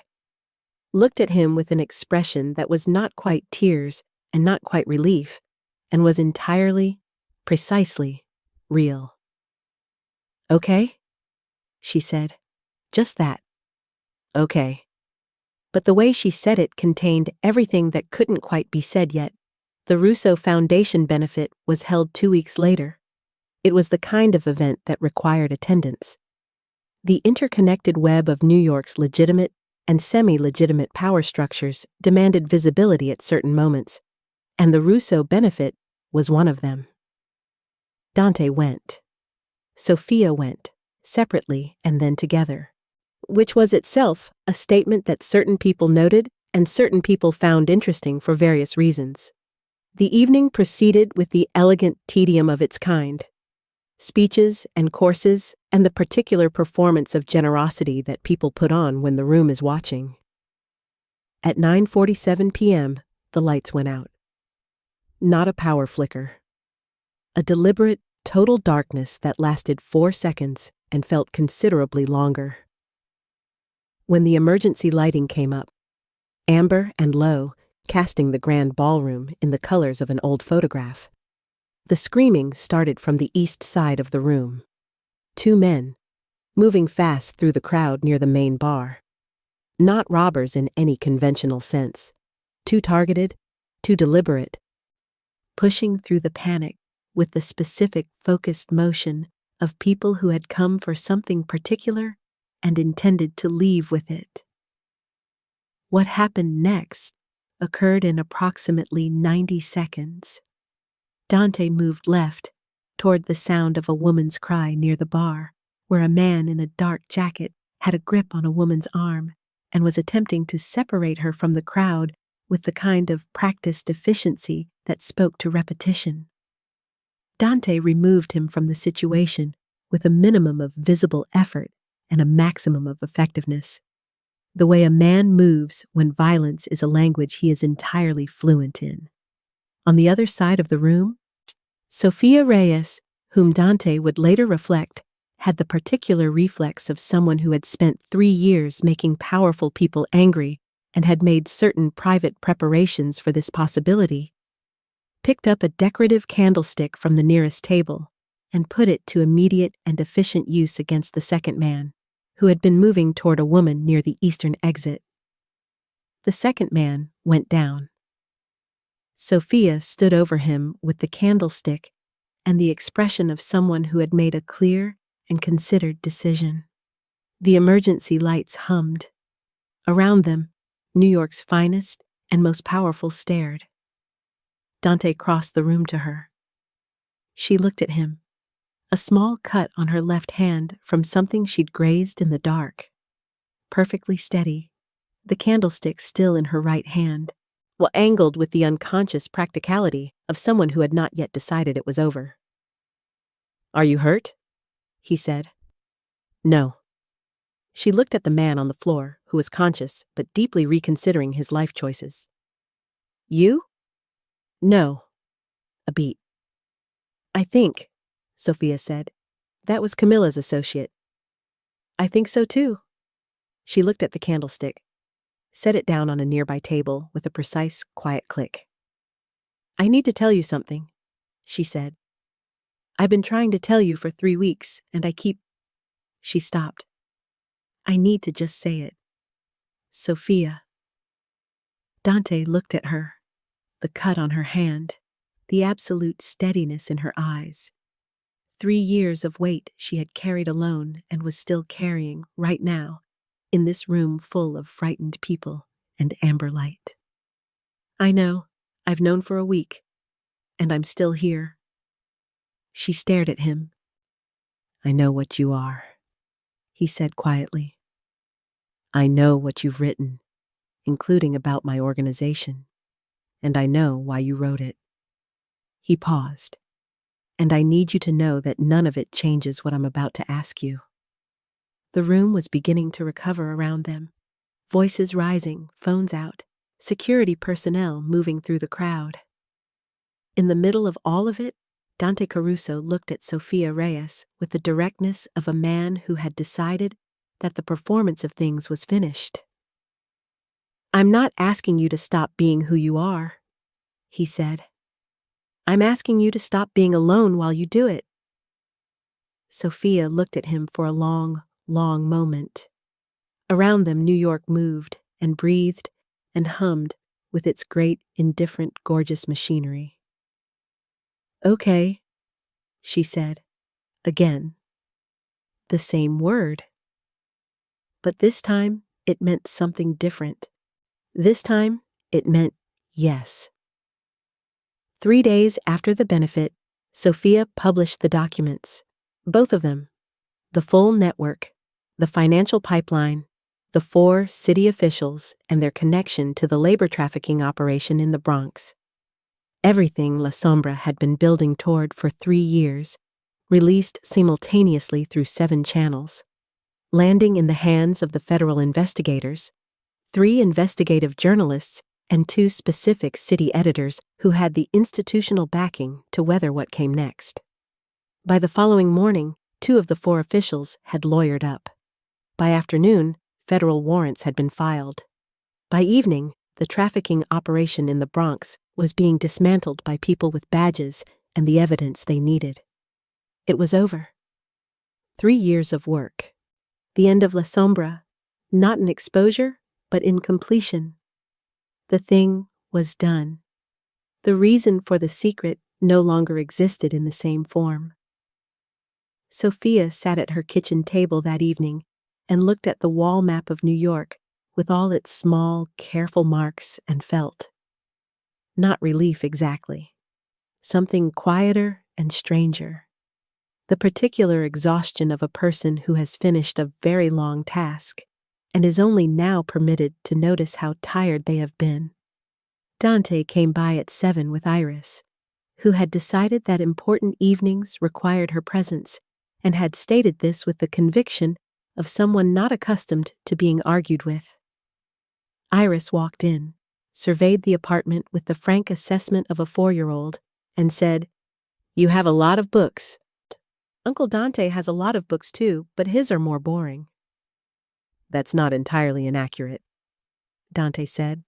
S1: looked at him with an expression that was not quite tears and not quite relief, and was entirely, precisely, real. Okay? She said. Just that. Okay. But the way she said it contained everything that couldn't quite be said yet. The Russo Foundation benefit was held 2 weeks later. It was the kind of event that required attendance. The interconnected web of New York's legitimate and semi-legitimate power structures demanded visibility at certain moments, and the Russo benefit was one of them. Dante went. Sophia went, separately and then together, which was itself a statement that certain people noted and certain people found interesting for various reasons. The evening proceeded with the elegant tedium of its kind. Speeches and courses and the particular performance of generosity that people put on when the room is watching. At 9:47 p.m., the lights went out. Not a power flicker. A deliberate, total darkness that lasted 4 seconds and felt considerably longer. When the emergency lighting came up, amber and low, casting the grand ballroom in the colors of an old photograph, the screaming started from the east side of the room. 2 men, moving fast through the crowd near the main bar. Not robbers in any conventional sense. Too targeted, too deliberate. Pushing through the panic with the specific, focused motion of people who had come for something particular and intended to leave with it. What happened next occurred in approximately 90 seconds. Dante moved left, toward the sound of a woman's cry near the bar, where a man in a dark jacket had a grip on a woman's arm and was attempting to separate her from the crowd with the kind of practiced efficiency that spoke to repetition. Dante removed him from the situation with a minimum of visible effort and a maximum of effectiveness. The way a man moves when violence is a language he is entirely fluent in. On the other side of the room, Sophia Reyes, whom Dante would later reflect, had the particular reflex of someone who had spent 3 years making powerful people angry and had made certain private preparations for this possibility, picked up a decorative candlestick from the nearest table and put it to immediate and efficient use against the second man, who had been moving toward a woman near the eastern exit. The second man went down. Sophia stood over him with the candlestick and the expression of someone who had made a clear and considered decision. The emergency lights hummed. Around them, New York's finest and most powerful stared. Dante crossed the room to her. She looked at him, a small cut on her left hand from something she'd grazed in the dark. Perfectly steady, the candlestick still in her right hand, while angled with the unconscious practicality of someone who had not yet decided it was over. "Are you hurt?" he said. "No." She looked at the man on the floor, who was conscious but deeply reconsidering his life choices. "You?" "No." A beat. "I think," Sophia said, "that was Camilla's associate." "I think so too." She looked at the candlestick, set it down on a nearby table with a precise, quiet click. "I need to tell you something," she said. "I've been trying to tell you for 3 weeks, and I keep—" She stopped. "I need to just say it. Sophia." Dante looked at her, the cut on her hand, the absolute steadiness in her eyes. 3 years of weight she had carried alone and was still carrying right now in this room full of frightened people and amber light. "I know, I've known for a week, and I'm still here." She stared at him. "I know what you are," he said quietly. "I know what you've written, including about my organization, and I know why you wrote it." He paused. "And I need you to know that none of it changes what I'm about to ask you." The room was beginning to recover around them, voices rising, phones out, security personnel moving through the crowd. In the middle of all of it, Dante Caruso looked at Sophia Reyes with the directness of a man who had decided that the performance of things was finished. "I'm not asking you to stop being who you are," he said. "I'm asking you to stop being alone while you do it." Sophia looked at him for a long, long moment. Around them, New York moved and breathed and hummed with its great, indifferent, gorgeous machinery. "Okay," she said, again. The same word. But this time, it meant something different. This time, it meant yes. 3 days after the benefit, Sophia published the documents, both of them, the full network, the financial pipeline, the 4 city officials and their connection to the labor trafficking operation in the Bronx. Everything La Sombra had been building toward for 3 years, released simultaneously through 7 channels, landing in the hands of the federal investigators, 3 investigative journalists, and 2 specific city editors who had the institutional backing to weather what came next. By the following morning, 2 of the 4 officials had lawyered up. By afternoon, federal warrants had been filed. By evening, the trafficking operation in the Bronx was being dismantled by people with badges and the evidence they needed. It was over. 3 years of work. The end of La Sombra, not in exposure, but in completion. The thing was done. The reason for the secret no longer existed in the same form. Sophia sat at her kitchen table that evening and looked at the wall map of New York with all its small, careful marks and felt. Not relief exactly. Something quieter and stranger. The particular exhaustion of a person who has finished a very long task and is only now permitted to notice how tired they have been. Dante came by at 7 with Iris, who had decided that important evenings required her presence and had stated this with the conviction of someone not accustomed to being argued with. Iris walked in, surveyed the apartment with the frank assessment of a 4-year-old, and said, "You have a lot of books." "Uncle Dante has a lot of books too, but his are more boring." "That's not entirely inaccurate," Dante said.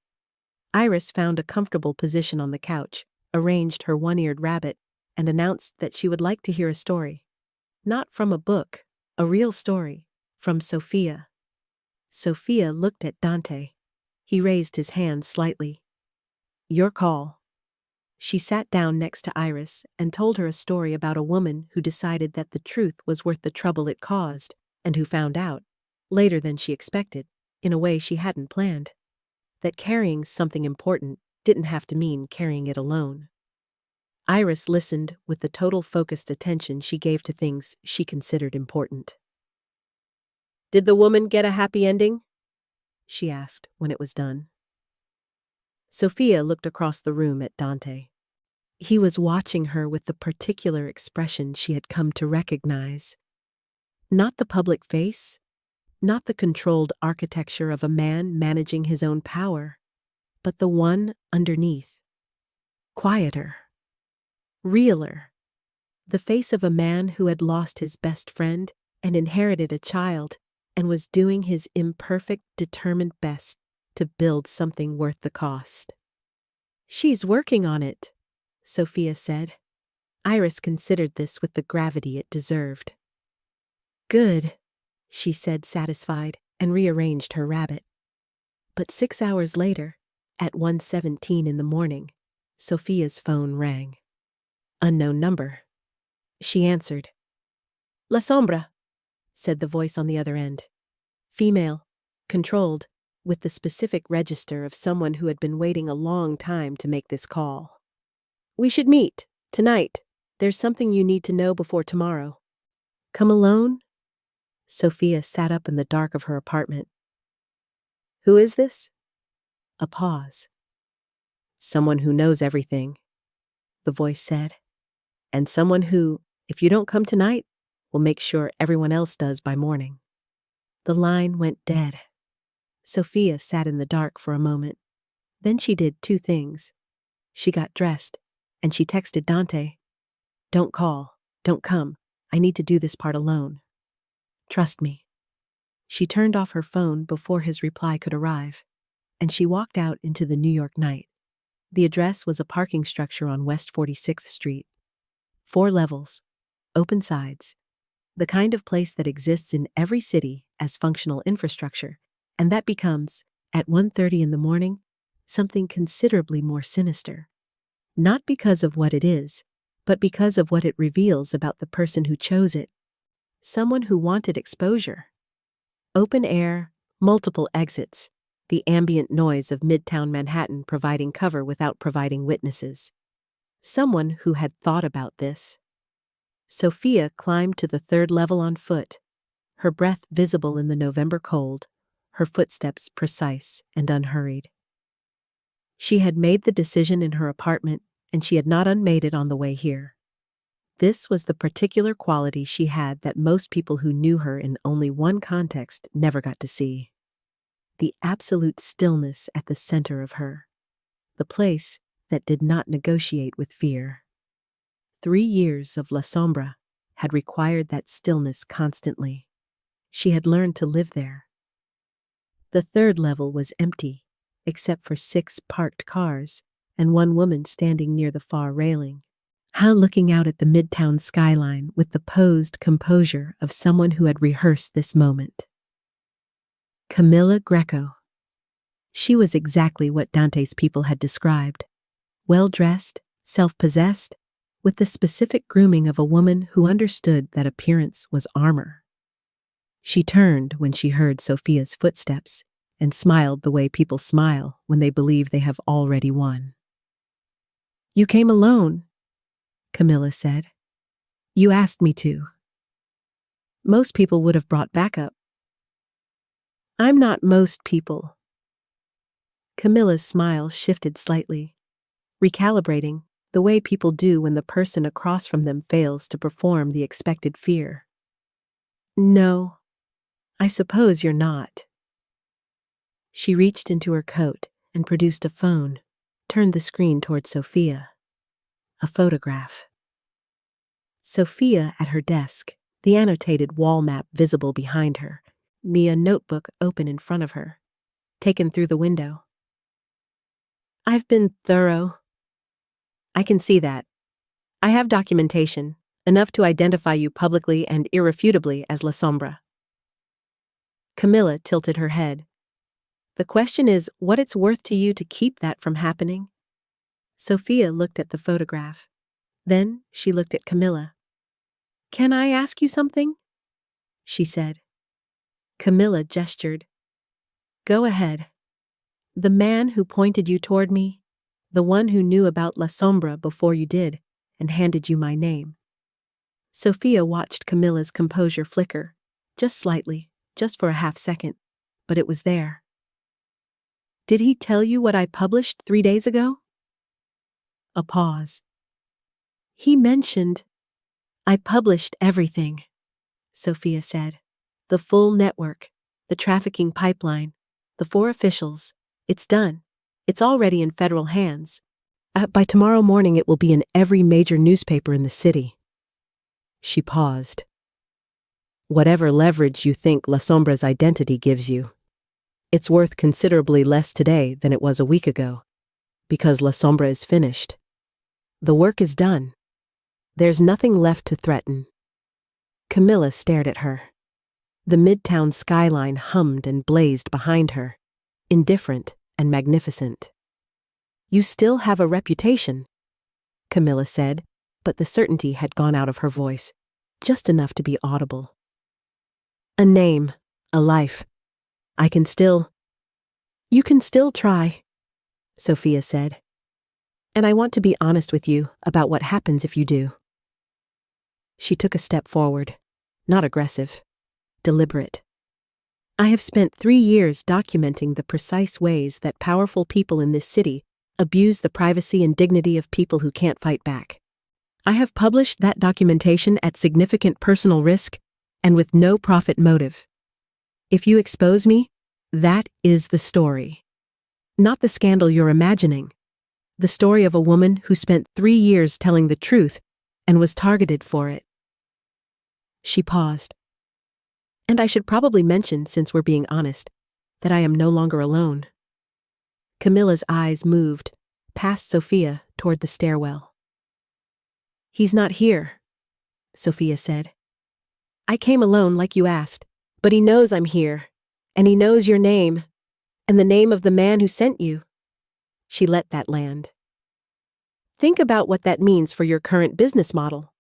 S1: Iris found a comfortable position on the couch, arranged her one-eared rabbit, and announced that she would like to hear a story. Not from a book, a real story, from Sophia. Sophia looked at Dante. He raised his hand slightly. "Your call." She sat down next to Iris and told her a story about a woman who decided that the truth was worth the trouble it caused, and who found out, later than she expected, in a way she hadn't planned, that carrying something important didn't have to mean carrying it alone. Iris listened with the total focused attention she gave to things she considered important. "Did the woman get a happy ending?" she asked when it was done. Sophia looked across the room at Dante. He was watching her with the particular expression she had come to recognize. Not the public face, not the controlled architecture of a man managing his own power, but the one underneath. Quieter. Realer. The face of a man who had lost his best friend and inherited a child and was doing his imperfect, determined best to build something worth the cost. "She's working on it," Sophia said. Iris considered this with the gravity it deserved. "Good," she said, satisfied, and rearranged her rabbit. But 6 hours later, at 1:17 in the morning, Sophia's phone rang. Unknown number. She answered. "La Sombra," said the voice on the other end. Female, controlled, with the specific register of someone who had been waiting a long time to make this call. "We should meet, tonight. There's something you need to know before tomorrow." "Come alone?" Sophia sat up in the dark of her apartment. "Who is this?" A pause. "Someone who knows everything," the voice said. "And someone who, if you don't come tonight, will make sure everyone else does by morning." The line went dead. Sophia sat in the dark for a moment. Then she did 2 things. She got dressed, and she texted Dante, "Don't call, don't come. I need to do this part alone. Trust me." She turned off her phone before his reply could arrive, and she walked out into the New York night. The address was a parking structure on West 46th Street. 4 levels, open sides, the kind of place that exists in every city as functional infrastructure, and that becomes, at 1:30 in the morning, something considerably more sinister. Not because of what it is, but because of what it reveals about the person who chose it. Someone who wanted exposure. Open air, multiple exits, the ambient noise of Midtown Manhattan providing cover without providing witnesses. Someone who had thought about this. Sophia climbed to the 3rd level on foot, her breath visible in the November cold, her footsteps precise and unhurried. She had made the decision in her apartment, and she had not unmade it on the way here. This was the particular quality she had that most people who knew her in only one context never got to see. The absolute stillness at the center of her. The place that did not negotiate with fear. 3 years of La Sombra had required that stillness constantly. She had learned to live there. The third level was empty, except for 6 parked cars and one woman standing near the far railing. How looking out at the midtown skyline with the posed composure of someone who had rehearsed this moment. Camilla Greco. She was exactly what Dante's people had described. Well-dressed, self-possessed, with the specific grooming of a woman who understood that appearance was armor. She turned when she heard Sophia's footsteps and smiled the way people smile when they believe they have already won. "You came alone," Camilla said. "You asked me to. Most people would have brought backup." "I'm not most people." Camilla's smile shifted slightly, recalibrating the way people do when the person across from them fails to perform the expected fear. "No, I suppose you're not." She reached into her coat and produced a phone, turned the screen toward Sophia. A photograph. Sophia at her desk, the annotated wall map visible behind her, Mia notebook open in front of her, taken through the window. "I've been thorough." "I can see that. I have documentation, enough to identify you publicly and irrefutably as La Sombra." Camilla tilted her head. "The question is what it's worth to you to keep that from happening." Sophia looked at the photograph. Then she looked at Camilla. "Can I ask you something?" she said. Camilla gestured. "Go ahead." "The man who pointed you toward me, the one who knew about La Sombra before you did and handed you my name." Sophia watched Camilla's composure flicker, just slightly, just for a half second, but it was there. "Did he tell you what I published 3 days ago?" A pause. "He mentioned—" "I published everything," Sophia said. "The full network, the trafficking pipeline, the 4 officials. It's done. It's already in federal hands. By tomorrow morning it will be in every major newspaper in the city." She paused. "Whatever leverage you think La Sombra's identity gives you, it's worth considerably less today than it was a week ago, because La Sombra is finished. The work is done. There's nothing left to threaten." Camilla stared at her. The midtown skyline hummed and blazed behind her, indifferent and magnificent. "You still have a reputation," Camilla said, but the certainty had gone out of her voice, just enough to be audible. "A name, a life. I can still—" "You can still try," Sophia said. "And I want to be honest with you about what happens if you do." She took a step forward, not aggressive, deliberate. "I have spent 3 years documenting the precise ways that powerful people in this city abuse the privacy and dignity of people who can't fight back. I have published that documentation at significant personal risk and with no profit motive. If you expose me, that is the story. Not the scandal you're imagining. The story of a woman who spent 3 years telling the truth and was targeted for it." She paused. "And I should probably mention, since we're being honest, that I am no longer alone." Camilla's eyes moved, past Sophia toward the stairwell. "He's not here," Sophia said. "I came alone like you asked, but he knows I'm here, and he knows your name, and the name of the man who sent you." She let that land. "Think about what that means for your current business model."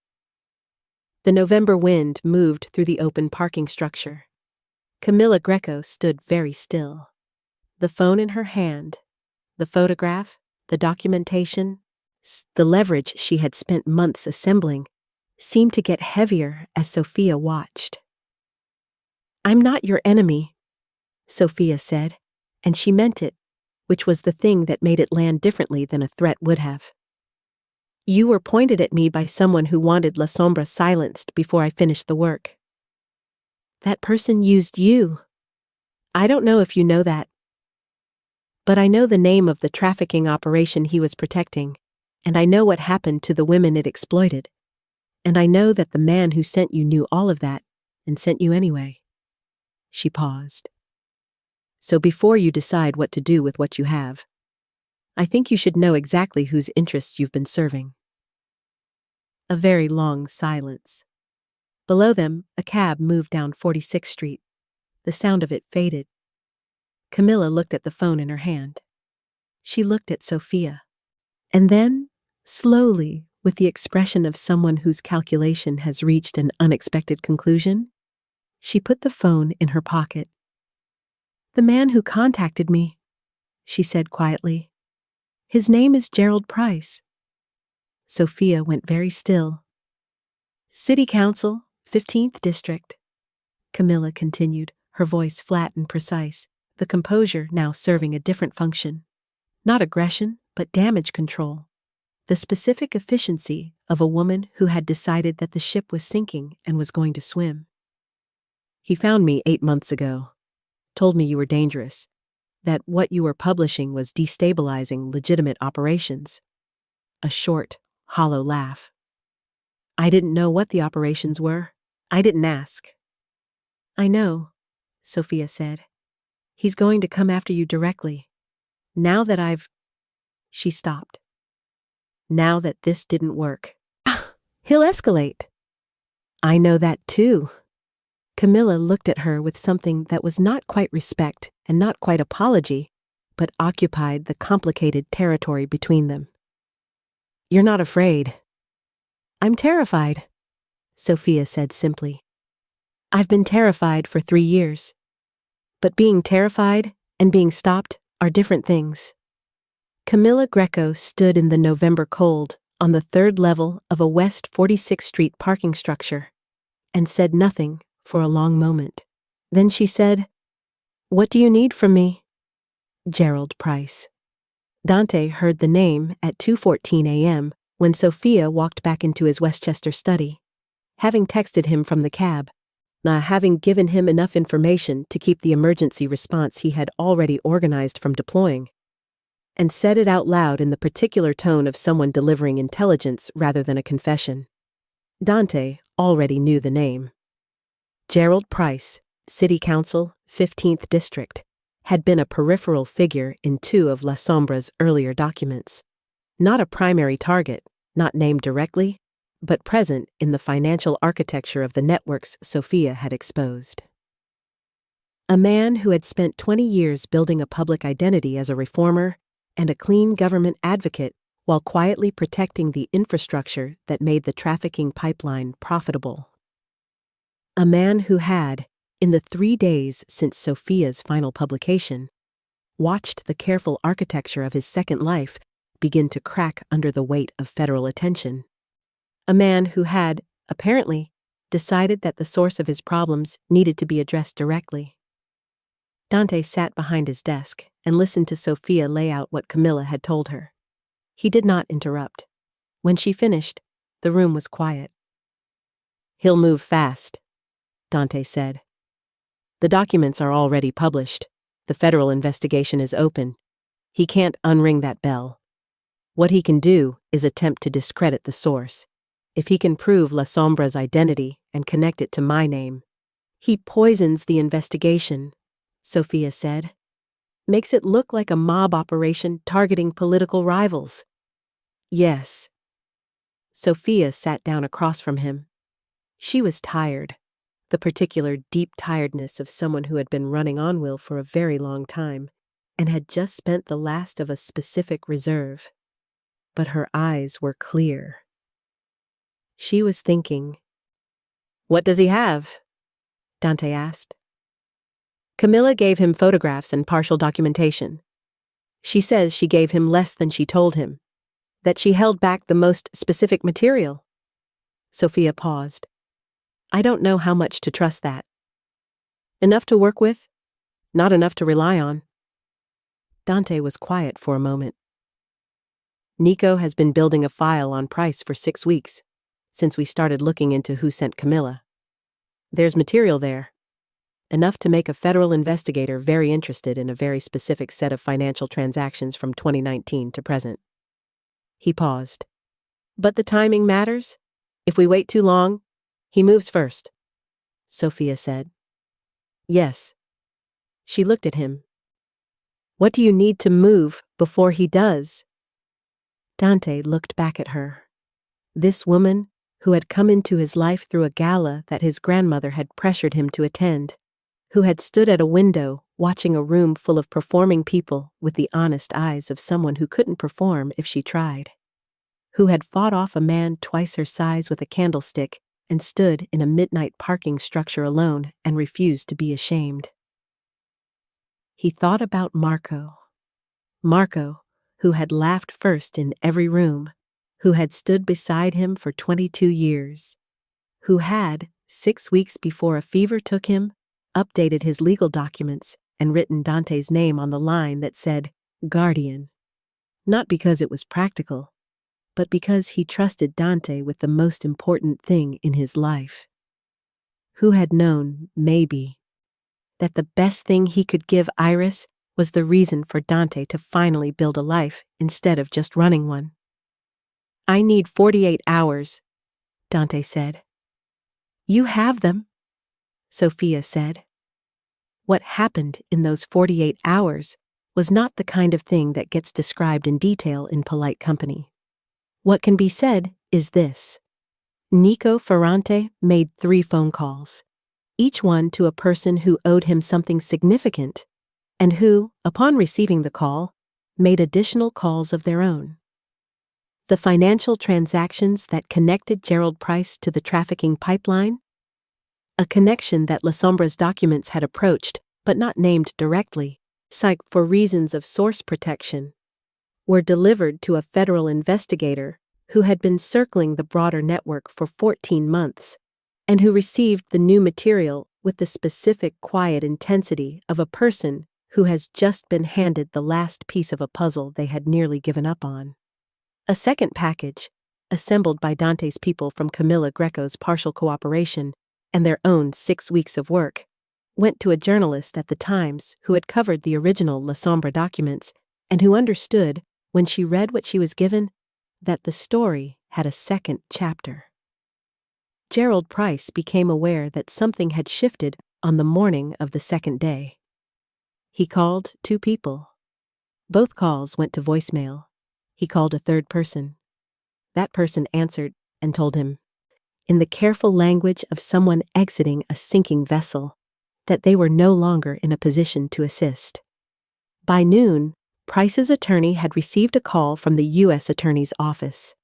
S1: The November wind moved through the open parking structure. Camilla Greco stood very still. The phone in her hand, the photograph, the documentation, the leverage she had spent months assembling, seemed to get heavier as Sophia watched. "I'm not your enemy," Sophia said, and she meant it, which was the thing that made it land differently than a threat would have. "You were pointed at me by someone who wanted La Sombra silenced before I finished the work. That person used you. I don't know if you know that. But I know the name of the trafficking operation he was protecting, and I know what happened to the women it exploited. And I know that the man who sent you knew all of that and sent you anyway. She paused. So before you decide what to do with what you have, I think you should know exactly whose interests you've been serving. A very long silence. Below them, a cab moved down 46th Street. The sound of it faded. Camilla looked at the phone in her hand. She looked at Sophia. And then, slowly, with the expression of someone whose calculation has reached an unexpected conclusion, she put the phone in her pocket. "The man who contacted me," she said quietly. "His name is Gerald Price." Sophia went very still. "City Council, 15th District," Camilla continued, her voice flat and precise, the composure now serving a different function. Not aggression, but damage control. The specific efficiency of a woman who had decided that the ship was sinking and was going to swim. "He found me 8 months ago. Told me you were dangerous. That what you were publishing was destabilizing legitimate operations." A short, hollow laugh. "I didn't know what the operations were. I didn't ask." "I know," Sophia said. "He's going to come after you directly. Now that I've—" She stopped. "Now that this didn't work. He'll escalate." "I know that too." Camilla looked at her with something that was not quite respect and not quite apology, but occupied the complicated territory between them. "You're not afraid." "I'm terrified," Sophia said simply. "I've been terrified for 3 years. But being terrified and being stopped are different things." Camilla Greco stood in the November cold on the 3rd level of a West 46th Street parking structure and said nothing for a long moment. Then she said, "What do you need from me?" "Gerald Price." Dante heard the name at 2:14 a.m. when Sophia walked back into his Westchester study, having texted him from the cab, having given him enough information to keep the emergency response he had already organized from deploying, and said it out loud in the particular tone of someone delivering intelligence rather than a confession. Dante already knew the name. Gerald Price, City Council, 15th District, had been a peripheral figure in 2 of La Sombra's earlier documents. Not a primary target, not named directly, but present in the financial architecture of the networks Sophia had exposed. A man who had spent 20 years building a public identity as a reformer and a clean government advocate while quietly protecting the infrastructure that made the trafficking pipeline profitable. A man who had, in the 3 days since Sophia's final publication, watched the careful architecture of his second life begin to crack under the weight of federal attention. A man who had, apparently, decided that the source of his problems needed to be addressed directly. Dante sat behind his desk and listened to Sophia lay out what Camilla had told her. He did not interrupt. When she finished, the room was quiet. "He'll move fast," Dante said. "The documents are already published. The federal investigation is open. He can't unring that bell. What he can do is attempt to discredit the source. If he can prove La Sombra's identity and connect it to my name, he poisons the investigation," Sophia said. "Makes it look like a mob operation targeting political rivals." "Yes." Sophia sat down across from him. She was tired, the particular deep tiredness of someone who had been running on will for a very long time and had just spent the last of a specific reserve. But her eyes were clear. She was thinking. "What does he have?" Dante asked. Camilla gave him photographs and partial documentation. She says she gave him less than she told him, that she held back the most specific material. Sophia paused. "I don't know how much to trust that. Enough to work with, not enough to rely on." Dante was quiet for a moment. "Nico has been building a file on Price for 6 weeks, since we started looking into who sent Camilla. There's material there. Enough to make a federal investigator very interested in a very specific set of financial transactions from 2019 to present." He paused. "But the timing matters? If we wait too long, he moves first, Sophia said. Yes. She looked at him. What do you need to move before he does? Dante looked back at her. This woman, who had come into his life through a gala that his grandmother had pressured him to attend, who had stood at a window watching a room full of performing people with the honest eyes of someone who couldn't perform if she tried, who had fought off a man twice her size with a candlestick and stood in a midnight parking structure alone and refused to be ashamed. He thought about Marco, who had laughed first in every room, who had stood beside him for 22 years, who had, 6 weeks before a fever took him, updated his legal documents and written Dante's name on the line that said, Guardian. Not because it was practical, but because he trusted Dante with the most important thing in his life. Who had known, maybe, that the best thing he could give Iris was the reason for Dante to finally build a life instead of just running one. I need 48 hours, Dante said. You have them, Sophia said. What happened in those 48 hours was not the kind of thing that gets described in detail in polite company. What can be said is this. Nico Ferrante made 3 phone calls, each one to a person who owed him something significant, and who, upon receiving the call, made additional calls of their own. The financial transactions that connected Gerald Price to the trafficking pipeline, a connection that La Sombra's documents had approached but not named directly, cited for reasons of source protection, were delivered to a federal investigator who had been circling the broader network for 14 months and who received the new material with the specific quiet intensity of a person who has just been handed the last piece of a puzzle they had nearly given up on. A second package, assembled by Dante's people from Camilla Greco's partial cooperation and their own 6 weeks of work, went to a journalist at the Times who had covered the original La Sombra documents and who understood, when she read what she was given, that the story had a second chapter. Gerald Price became aware that something had shifted on the morning of the second day. He called 2 people. Both calls went to voicemail. He called a third person. That person answered and told him, in the careful language of someone exiting a sinking vessel, that they were no longer in a position to assist. By noon, Price's attorney had received a call from the U.S. Attorney's Office.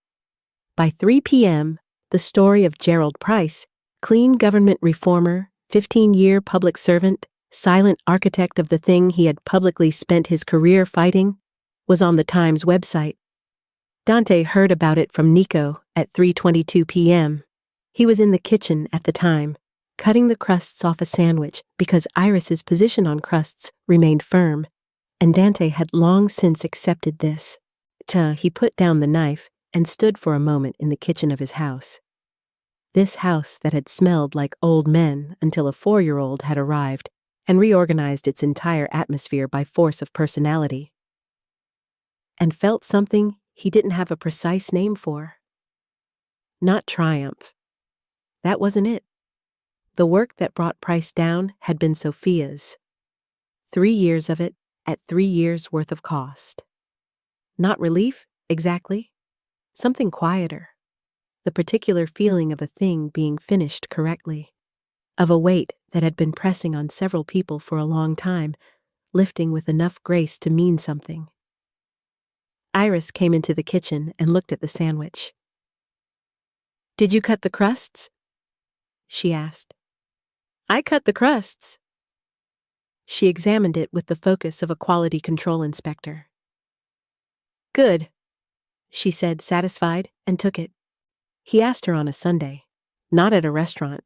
S1: By 3 p.m., the story of Gerald Price, clean government reformer, 15-year public servant, silent architect of the thing he had publicly spent his career fighting, was on the Times website. Dante heard about it from Nico at 3:22 p.m. He was in the kitchen at the time, cutting the crusts off a sandwich because Iris's position on crusts remained firm, and Dante had long since accepted this. He put down the knife and stood for a moment in the kitchen of his house. This house that had smelled like old men until a 4-year-old had arrived and reorganized its entire atmosphere by force of personality. And felt something he didn't have a precise name for. Not triumph. That wasn't it. The work that brought Price down had been Sophia's. 3 years of it at 3 years' worth of cost. Not relief, exactly. Something quieter. The particular feeling of a thing being finished correctly. Of a weight that had been pressing on several people for a long time, lifting with enough grace to mean something. Iris came into the kitchen and looked at the sandwich. Did you cut the crusts? She asked. I cut the crusts. She examined it with the focus of a quality control inspector. Good, she said, satisfied, and took it. He asked her on a Sunday, not at a restaurant,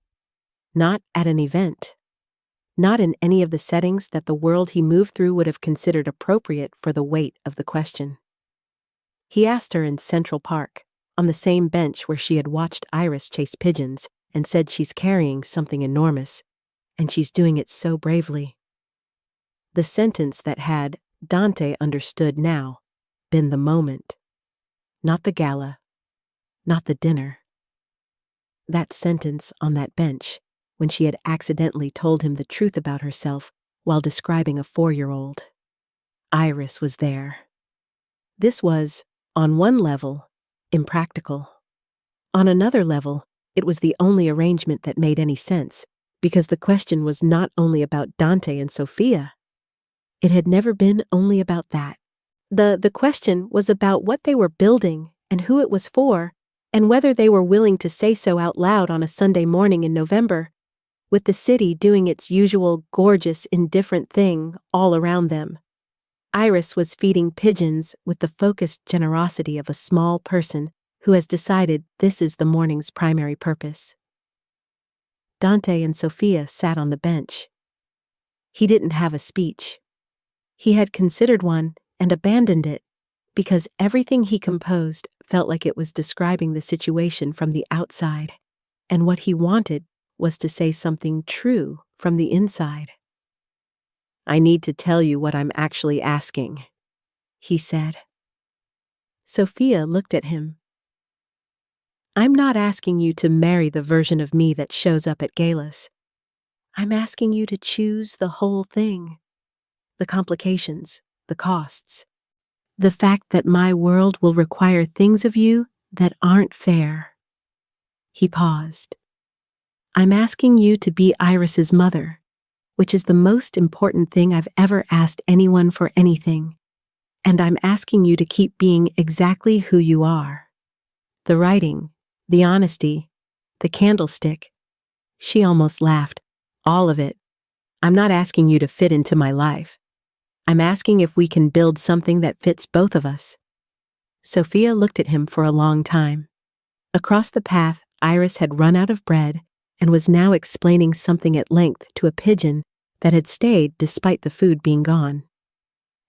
S1: not at an event, not in any of the settings that the world he moved through would have considered appropriate for the weight of the question. He asked her in Central Park, on the same bench where she had watched Iris chase pigeons and said she's carrying something enormous, and she's doing it so bravely. The sentence that had, Dante understood now, been the moment. Not the gala, not the dinner. that sentence on that bench when she had accidentally told him the truth about herself while describing a 4-year-old. Iris was there. This was, on one level, impractical. On another level, it was the only arrangement that made any sense, because the question was not only about Dante and Sophia. It had never been only about that. The question was about what they were building and who it was for, and whether they were willing to say so out loud on a Sunday morning in November, with the city doing its usual gorgeous, indifferent thing all around them. Iris was feeding pigeons with the focused generosity of a small person who has decided this is the morning's primary purpose. Dante and Sophia sat on the bench. He didn't have a speech. He had considered one and abandoned it because everything he composed felt like it was describing the situation from the outside, and what he wanted was to say something true from the inside. "I need to tell you what I'm actually asking," he said. Sophia looked at him. "I'm not asking you to marry the version of me that shows up at galas. I'm asking you to choose the whole thing. The complications, the costs. The fact that my world will require things of you that aren't fair." He paused. "I'm asking you to be Iris's mother, which is the most important thing I've ever asked anyone for anything. And I'm asking you to keep being exactly who you are. The writing, the honesty, the candlestick." She almost laughed. "All of it. I'm not asking you to fit into my life. I'm asking if we can build something that fits both of us." Sophia looked at him for a long time. Across the path, Iris had run out of bread and was now explaining something at length to a pigeon that had stayed despite the food being gone.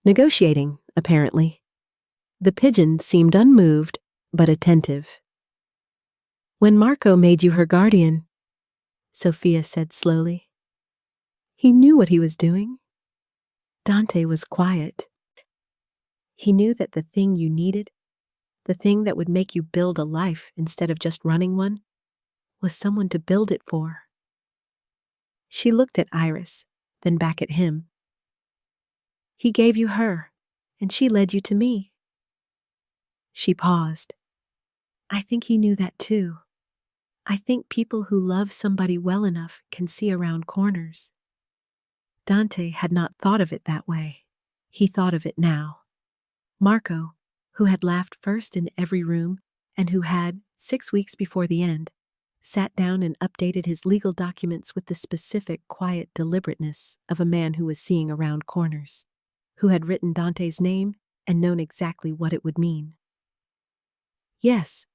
S1: Negotiating, apparently. The pigeon seemed unmoved, but attentive. "When Marco made you her guardian," Sophia said slowly, "he knew what he was doing." Dante was quiet. He knew that the thing you needed, the thing that would make you build a life instead of just running one, was someone to build it for. She looked at Iris, then back at him. "He gave you her, and she led you to me." She paused. "I think he knew that too. I think people who love somebody well enough can see around corners." Dante had not thought of it that way. He thought of it now. Marco, who had laughed first in every room and who had, 6 weeks before the end, sat down and updated his legal documents with the specific, quiet deliberateness of a man who was seeing around corners, who had written Dante's name and known exactly what it would mean. "Yes,"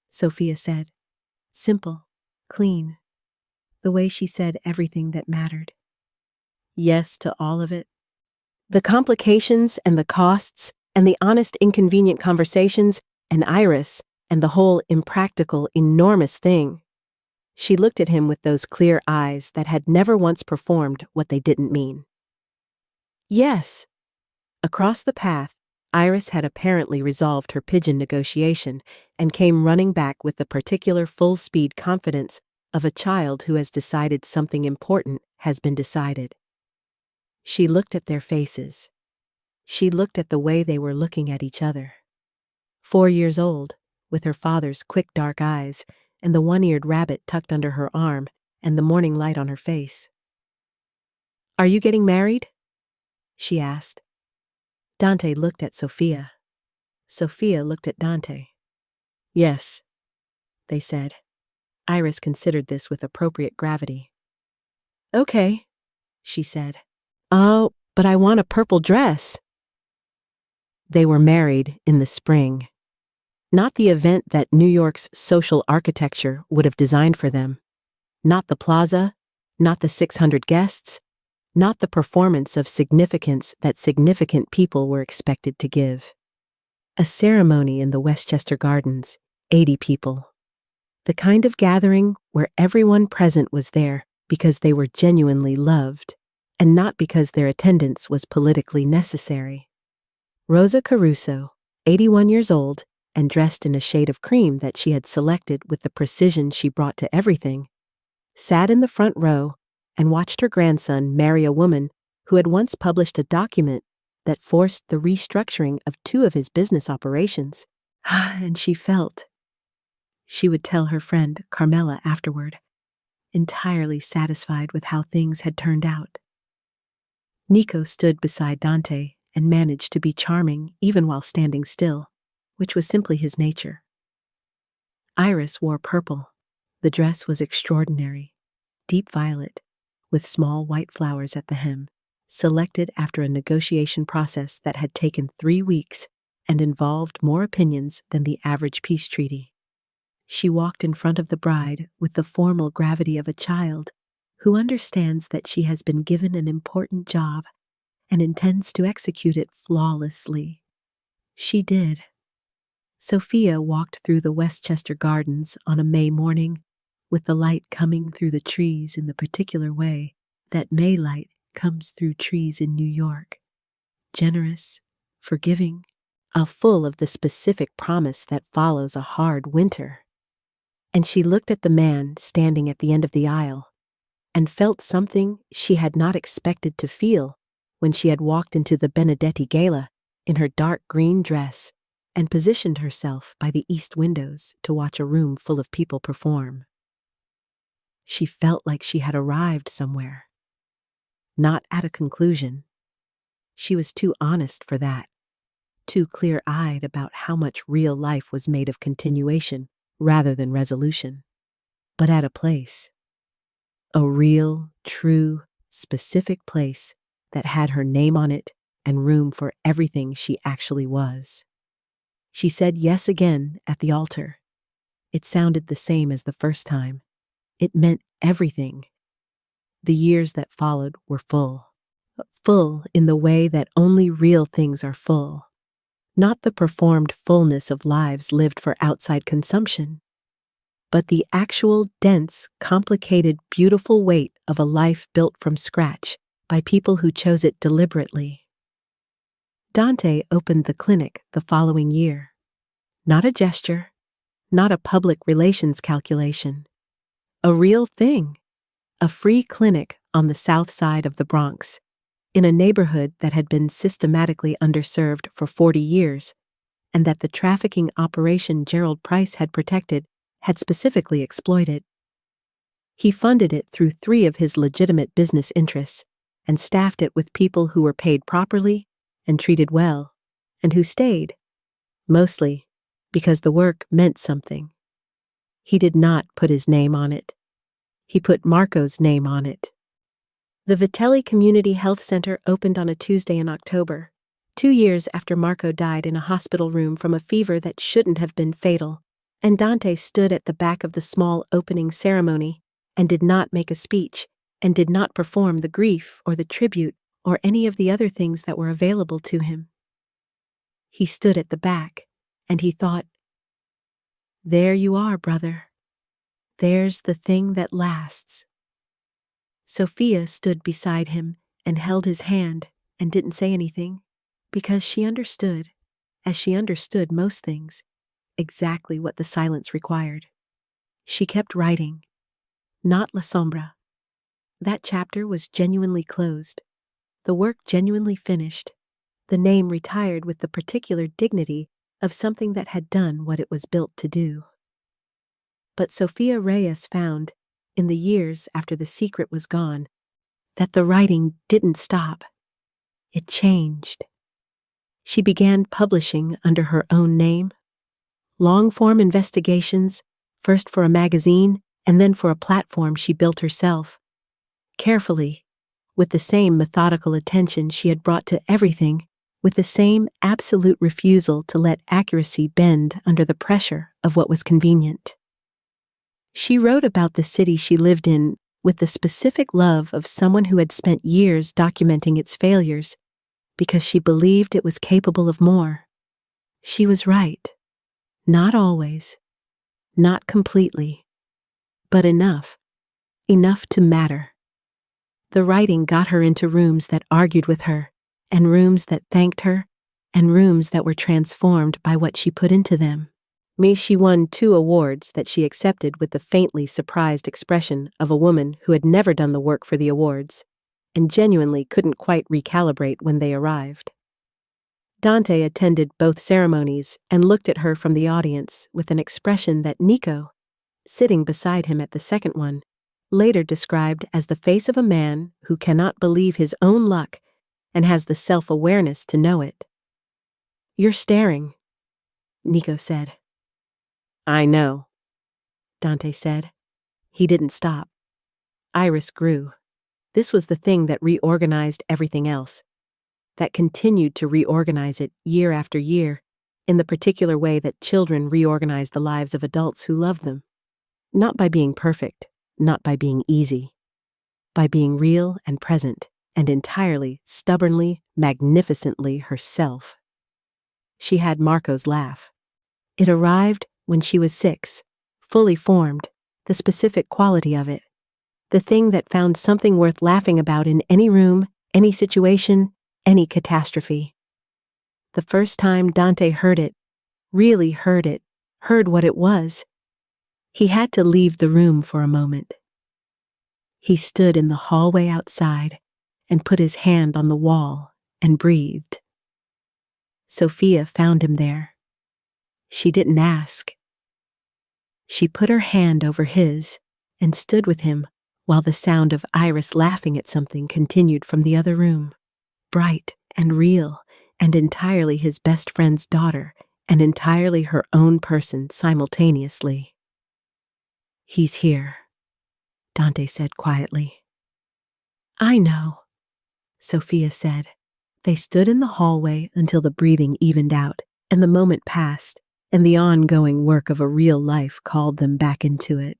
S1: Sophia said. Simple, clean. The way she said everything that mattered. Yes to all of it. The complications and the costs and the honest, inconvenient conversations and Iris and the whole impractical, enormous thing. She looked at him with those clear eyes that had never once performed what they didn't mean. Yes. Across the path, Iris had apparently resolved her pigeon negotiation and came running back with the particular full-speed confidence of a child who has decided something important has been decided. She looked at their faces. She looked at the way they were looking at each other. 4 years old, with her father's quick dark eyes, and the one-eared rabbit tucked under her arm, and the morning light on her face. "Are you getting married?" she asked. Dante looked at Sophia. Sophia looked at Dante. "Yes," they said. Iris considered this with appropriate gravity. "Okay," she said. "Oh, but I want a purple dress." They were married in the spring. Not the event that New York's social architecture would have designed for them. Not the plaza, not the 600 guests, not the performance of significance that significant people were expected to give. A ceremony in the Westchester Gardens, 80 people. The kind of gathering where everyone present was there because they were genuinely loved, and not because their attendance was politically necessary. Rosa Caruso, 81 years old, and dressed in a shade of cream that she had selected with the precision she brought to everything, sat in the front row and watched her grandson marry a woman who had once published a document that forced the restructuring of 2 of his business operations. And she felt, she would tell her friend Carmela afterward, entirely satisfied with how things had turned out. Nico stood beside Dante and managed to be charming even while standing still, which was simply his nature. Iris wore purple. The dress was extraordinary, deep violet, with small white flowers at the hem, selected after a negotiation process that had taken 3 weeks and involved more opinions than the average peace treaty. She walked in front of the bride with the formal gravity of a child who understands that she has been given an important job and intends to execute it flawlessly. She did. Sophia walked through the Westchester gardens on a May morning, with the light coming through the trees in the particular way that May light comes through trees in New York. Generous, forgiving, full of the specific promise that follows a hard winter. And she looked at the man standing at the end of the aisle and felt something she had not expected to feel when she had walked into the Benedetti Gala in her dark green dress and positioned herself by the east windows to watch a room full of people perform. She felt like she had arrived somewhere, not at a conclusion. She was too honest for that, too clear-eyed about how much real life was made of continuation rather than resolution, but at a place. A real, true, specific place that had her name on it and room for everything she actually was. She said yes again at the altar. It sounded the same as the first time. It meant everything. The years that followed were full. Full in the way that only real things are full. Not the performed fullness of lives lived for outside consumption, but the actual dense, complicated, beautiful weight of a life built from scratch by people who chose it deliberately. Dante opened the clinic the following year. Not a gesture, not a public relations calculation. A real thing. A free clinic on the south side of the Bronx, in a neighborhood that had been systematically underserved for 40 years, and that the trafficking operation Gerald Price had protected had specifically exploited. He funded it through 3 of his legitimate business interests and staffed it with people who were paid properly and treated well, and who stayed, mostly because the work meant something. He did not put his name on it. He put Marco's name on it. The Vitelli Community Health Center opened on a Tuesday in October, 2 years after Marco died in a hospital room from a fever that shouldn't have been fatal, and Dante stood at the back of the small opening ceremony and did not make a speech and did not perform the grief or the tribute or any of the other things that were available to him. He stood at the back, and he thought, "There you are, brother. There's the thing that lasts." Sophia stood beside him and held his hand and didn't say anything, because she understood, as she understood most things, exactly what the silence required. She kept writing. Not La Sombra. That chapter was genuinely closed, the work genuinely finished, the name retired with the particular dignity of something that had done what it was built to do. But Sophia Reyes found, in the years after the secret was gone, that the writing didn't stop. It changed. She began publishing under her own name. Long-form investigations, first for a magazine and then for a platform she built herself. Carefully, with the same methodical attention she had brought to everything, with the same absolute refusal to let accuracy bend under the pressure of what was convenient. She wrote about the city she lived in with the specific love of someone who had spent years documenting its failures because she believed it was capable of more. She was right. Not always. Not completely. But enough. Enough to matter. The writing got her into rooms that argued with her, and rooms that thanked her, and rooms that were transformed by what she put into them. She won 2 awards that she accepted with the faintly surprised expression of a woman who had never done the work for the awards, and genuinely couldn't quite recalibrate when they arrived. Dante attended both ceremonies and looked at her from the audience with an expression that Nico, sitting beside him at the second one, later described as the face of a man who cannot believe his own luck and has the self-awareness to know it. "You're staring," Nico said. "I know," Dante said. He didn't stop. Iris grew. This was the thing that reorganized everything else, that continued to reorganize it year after year, in the particular way that children reorganize the lives of adults who love them. Not by being perfect, not by being easy, by being real and present, and entirely, stubbornly, magnificently herself. She had Marco's laugh. It arrived when she was 6, fully formed, the specific quality of it, the thing that found something worth laughing about in any room, any situation, any catastrophe. The first time Dante heard it, really heard it, heard what it was, he had to leave the room for a moment. He stood in the hallway outside and put his hand on the wall and breathed. Sophia found him there. She didn't ask. She put her hand over his and stood with him while the sound of Iris laughing at something continued from the other room, bright and real and entirely his best friend's daughter and entirely her own person simultaneously. "He's here," Dante said quietly. "I know," Sophia said. They stood in the hallway until the breathing evened out and the moment passed, and the ongoing work of a real life called them back into it.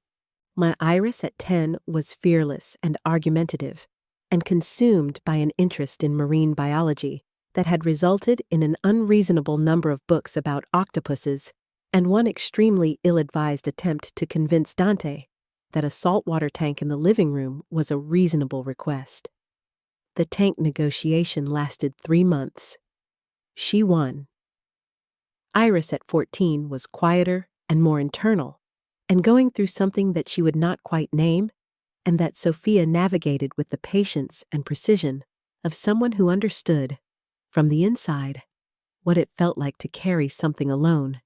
S1: My Iris at 10 was fearless and argumentative, and consumed by an interest in marine biology that had resulted in an unreasonable number of books about octopuses and one extremely ill-advised attempt to convince Dante that a saltwater tank in the living room was a reasonable request. The tank negotiation lasted 3 months. She won. Iris at 14 was quieter and more internal, and going through something that she would not quite name, and that Sophia navigated with the patience and precision of someone who understood, from the inside, what it felt like to carry something alone,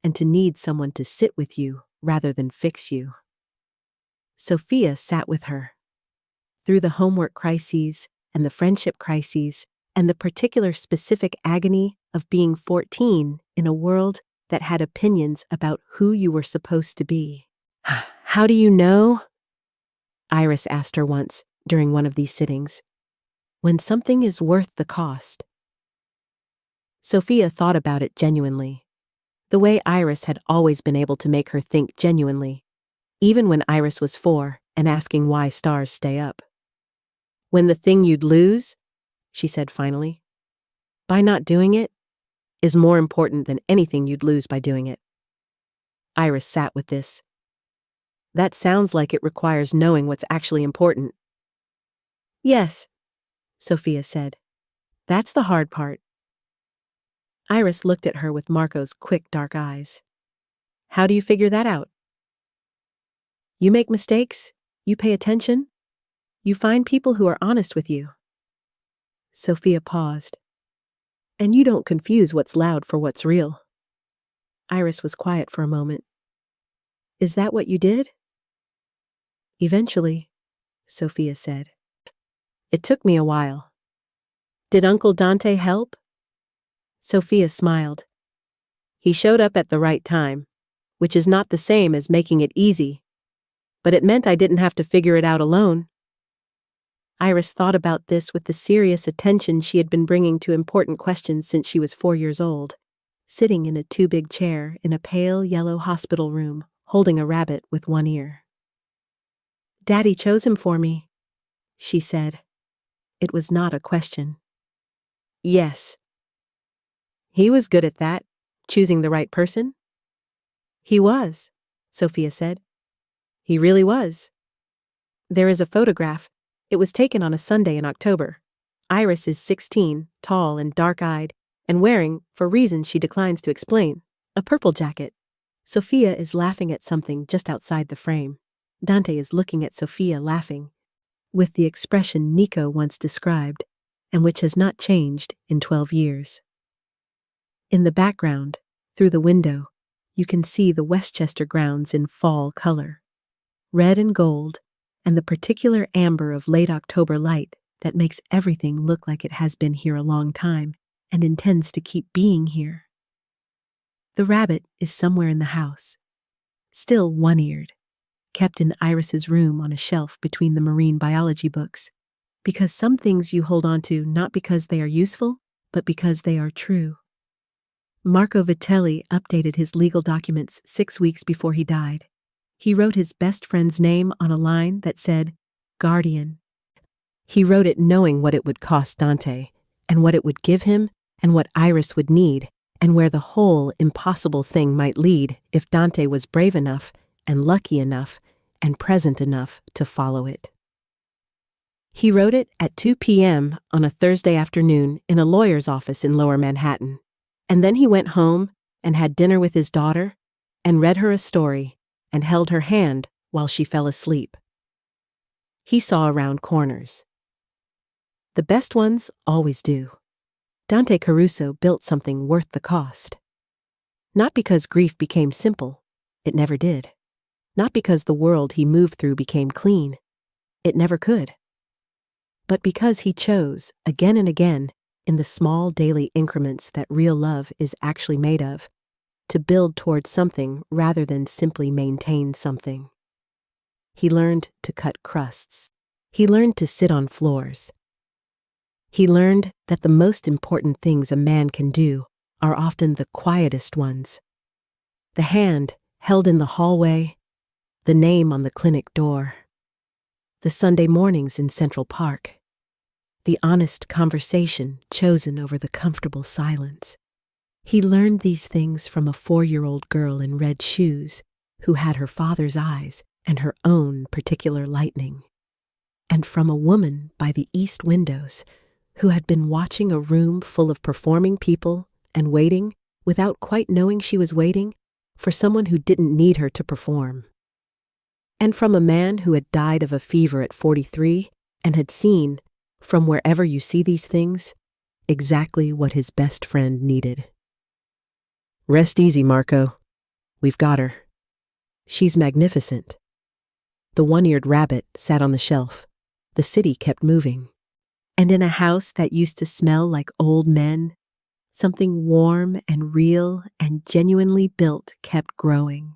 S1: and to need someone to sit with you rather than fix you. Sophia sat with her. Through the homework crises and the friendship crises and the particular specific agony of being 14 in a world that had opinions about who you were supposed to be. "How do you know?" Iris asked her once during one of these sittings. "When something is worth the cost." Sophia thought about it genuinely, the way Iris had always been able to make her think genuinely, even when Iris was 4 and asking why stars stay up. "When the thing you'd lose," she said finally, "by not doing it, is more important than anything you'd lose by doing it." Iris sat with this. "That sounds like it requires knowing what's actually important." "Yes," Sophia said. "That's the hard part." Iris looked at her with Marco's quick dark eyes. "How do you figure that out?" "You make mistakes, you pay attention, you find people who are honest with you." Sophia paused. "And you don't confuse what's loud for what's real." Iris was quiet for a moment. "Is that what you did?" "Eventually," Sophia said. "It took me a while." "Did Uncle Dante help?" Sophia smiled. "He showed up at the right time, which is not the same as making it easy, but it meant I didn't have to figure it out alone." Iris thought about this with the serious attention she had been bringing to important questions since she was 4 years old, sitting in a too-big chair in a pale yellow hospital room, holding a rabbit with one ear. "Daddy chose him for me," she said. It was not a question. "Yes." "He was good at that, choosing the right person?" "He was," Sophia said. "He really was. There is a photograph. It was taken on a Sunday in October. Iris is 16, tall and dark-eyed, and wearing, for reasons she declines to explain, a purple jacket. Sophia is laughing at something just outside the frame. Dante is looking at Sophia laughing, with the expression Nico once described, and which has not changed in 12 years. In the background, through the window, you can see the Westchester grounds in fall color, red and gold, and the particular amber of late October light that makes everything look like it has been here a long time and intends to keep being here. The rabbit is somewhere in the house, still one-eared, kept in Iris's room on a shelf between the marine biology books, because some things you hold on to not because they are useful, but because they are true. Marco Vitelli updated his legal documents 6 weeks before he died. He wrote his best friend's name on a line that said, Guardian. He wrote it knowing what it would cost Dante, and what it would give him, and what Iris would need, and where the whole impossible thing might lead if Dante was brave enough, and lucky enough, and present enough to follow it. He wrote it at 2 p.m. on a Thursday afternoon in a lawyer's office in Lower Manhattan, and then he went home and had dinner with his daughter, and read her a story, and held her hand while she fell asleep. He saw around corners. The best ones always do. Dante Caruso built something worth the cost. Not because grief became simple, it never did. Not because the world he moved through became clean, it never could. But because he chose, again and again, in the small daily increments that real love is actually made of, to build towards something rather than simply maintain something. He learned to cut crusts. He learned to sit on floors. He learned that the most important things a man can do are often the quietest ones. The hand held in the hallway, the name on the clinic door, the Sunday mornings in Central Park, the honest conversation chosen over the comfortable silence. He learned these things from a 4-year-old girl in red shoes who had her father's eyes and her own particular lightning, and from a woman by the east windows who had been watching a room full of performing people and waiting, without quite knowing she was waiting, for someone who didn't need her to perform. And from a man who had died of a fever at 43 and had seen, from wherever you see these things, exactly what his best friend needed. Rest easy, Marco. We've got her. She's magnificent. The one-eared rabbit sat on the shelf. The city kept moving. And in a house that used to smell like old men, something warm and real and genuinely built kept growing.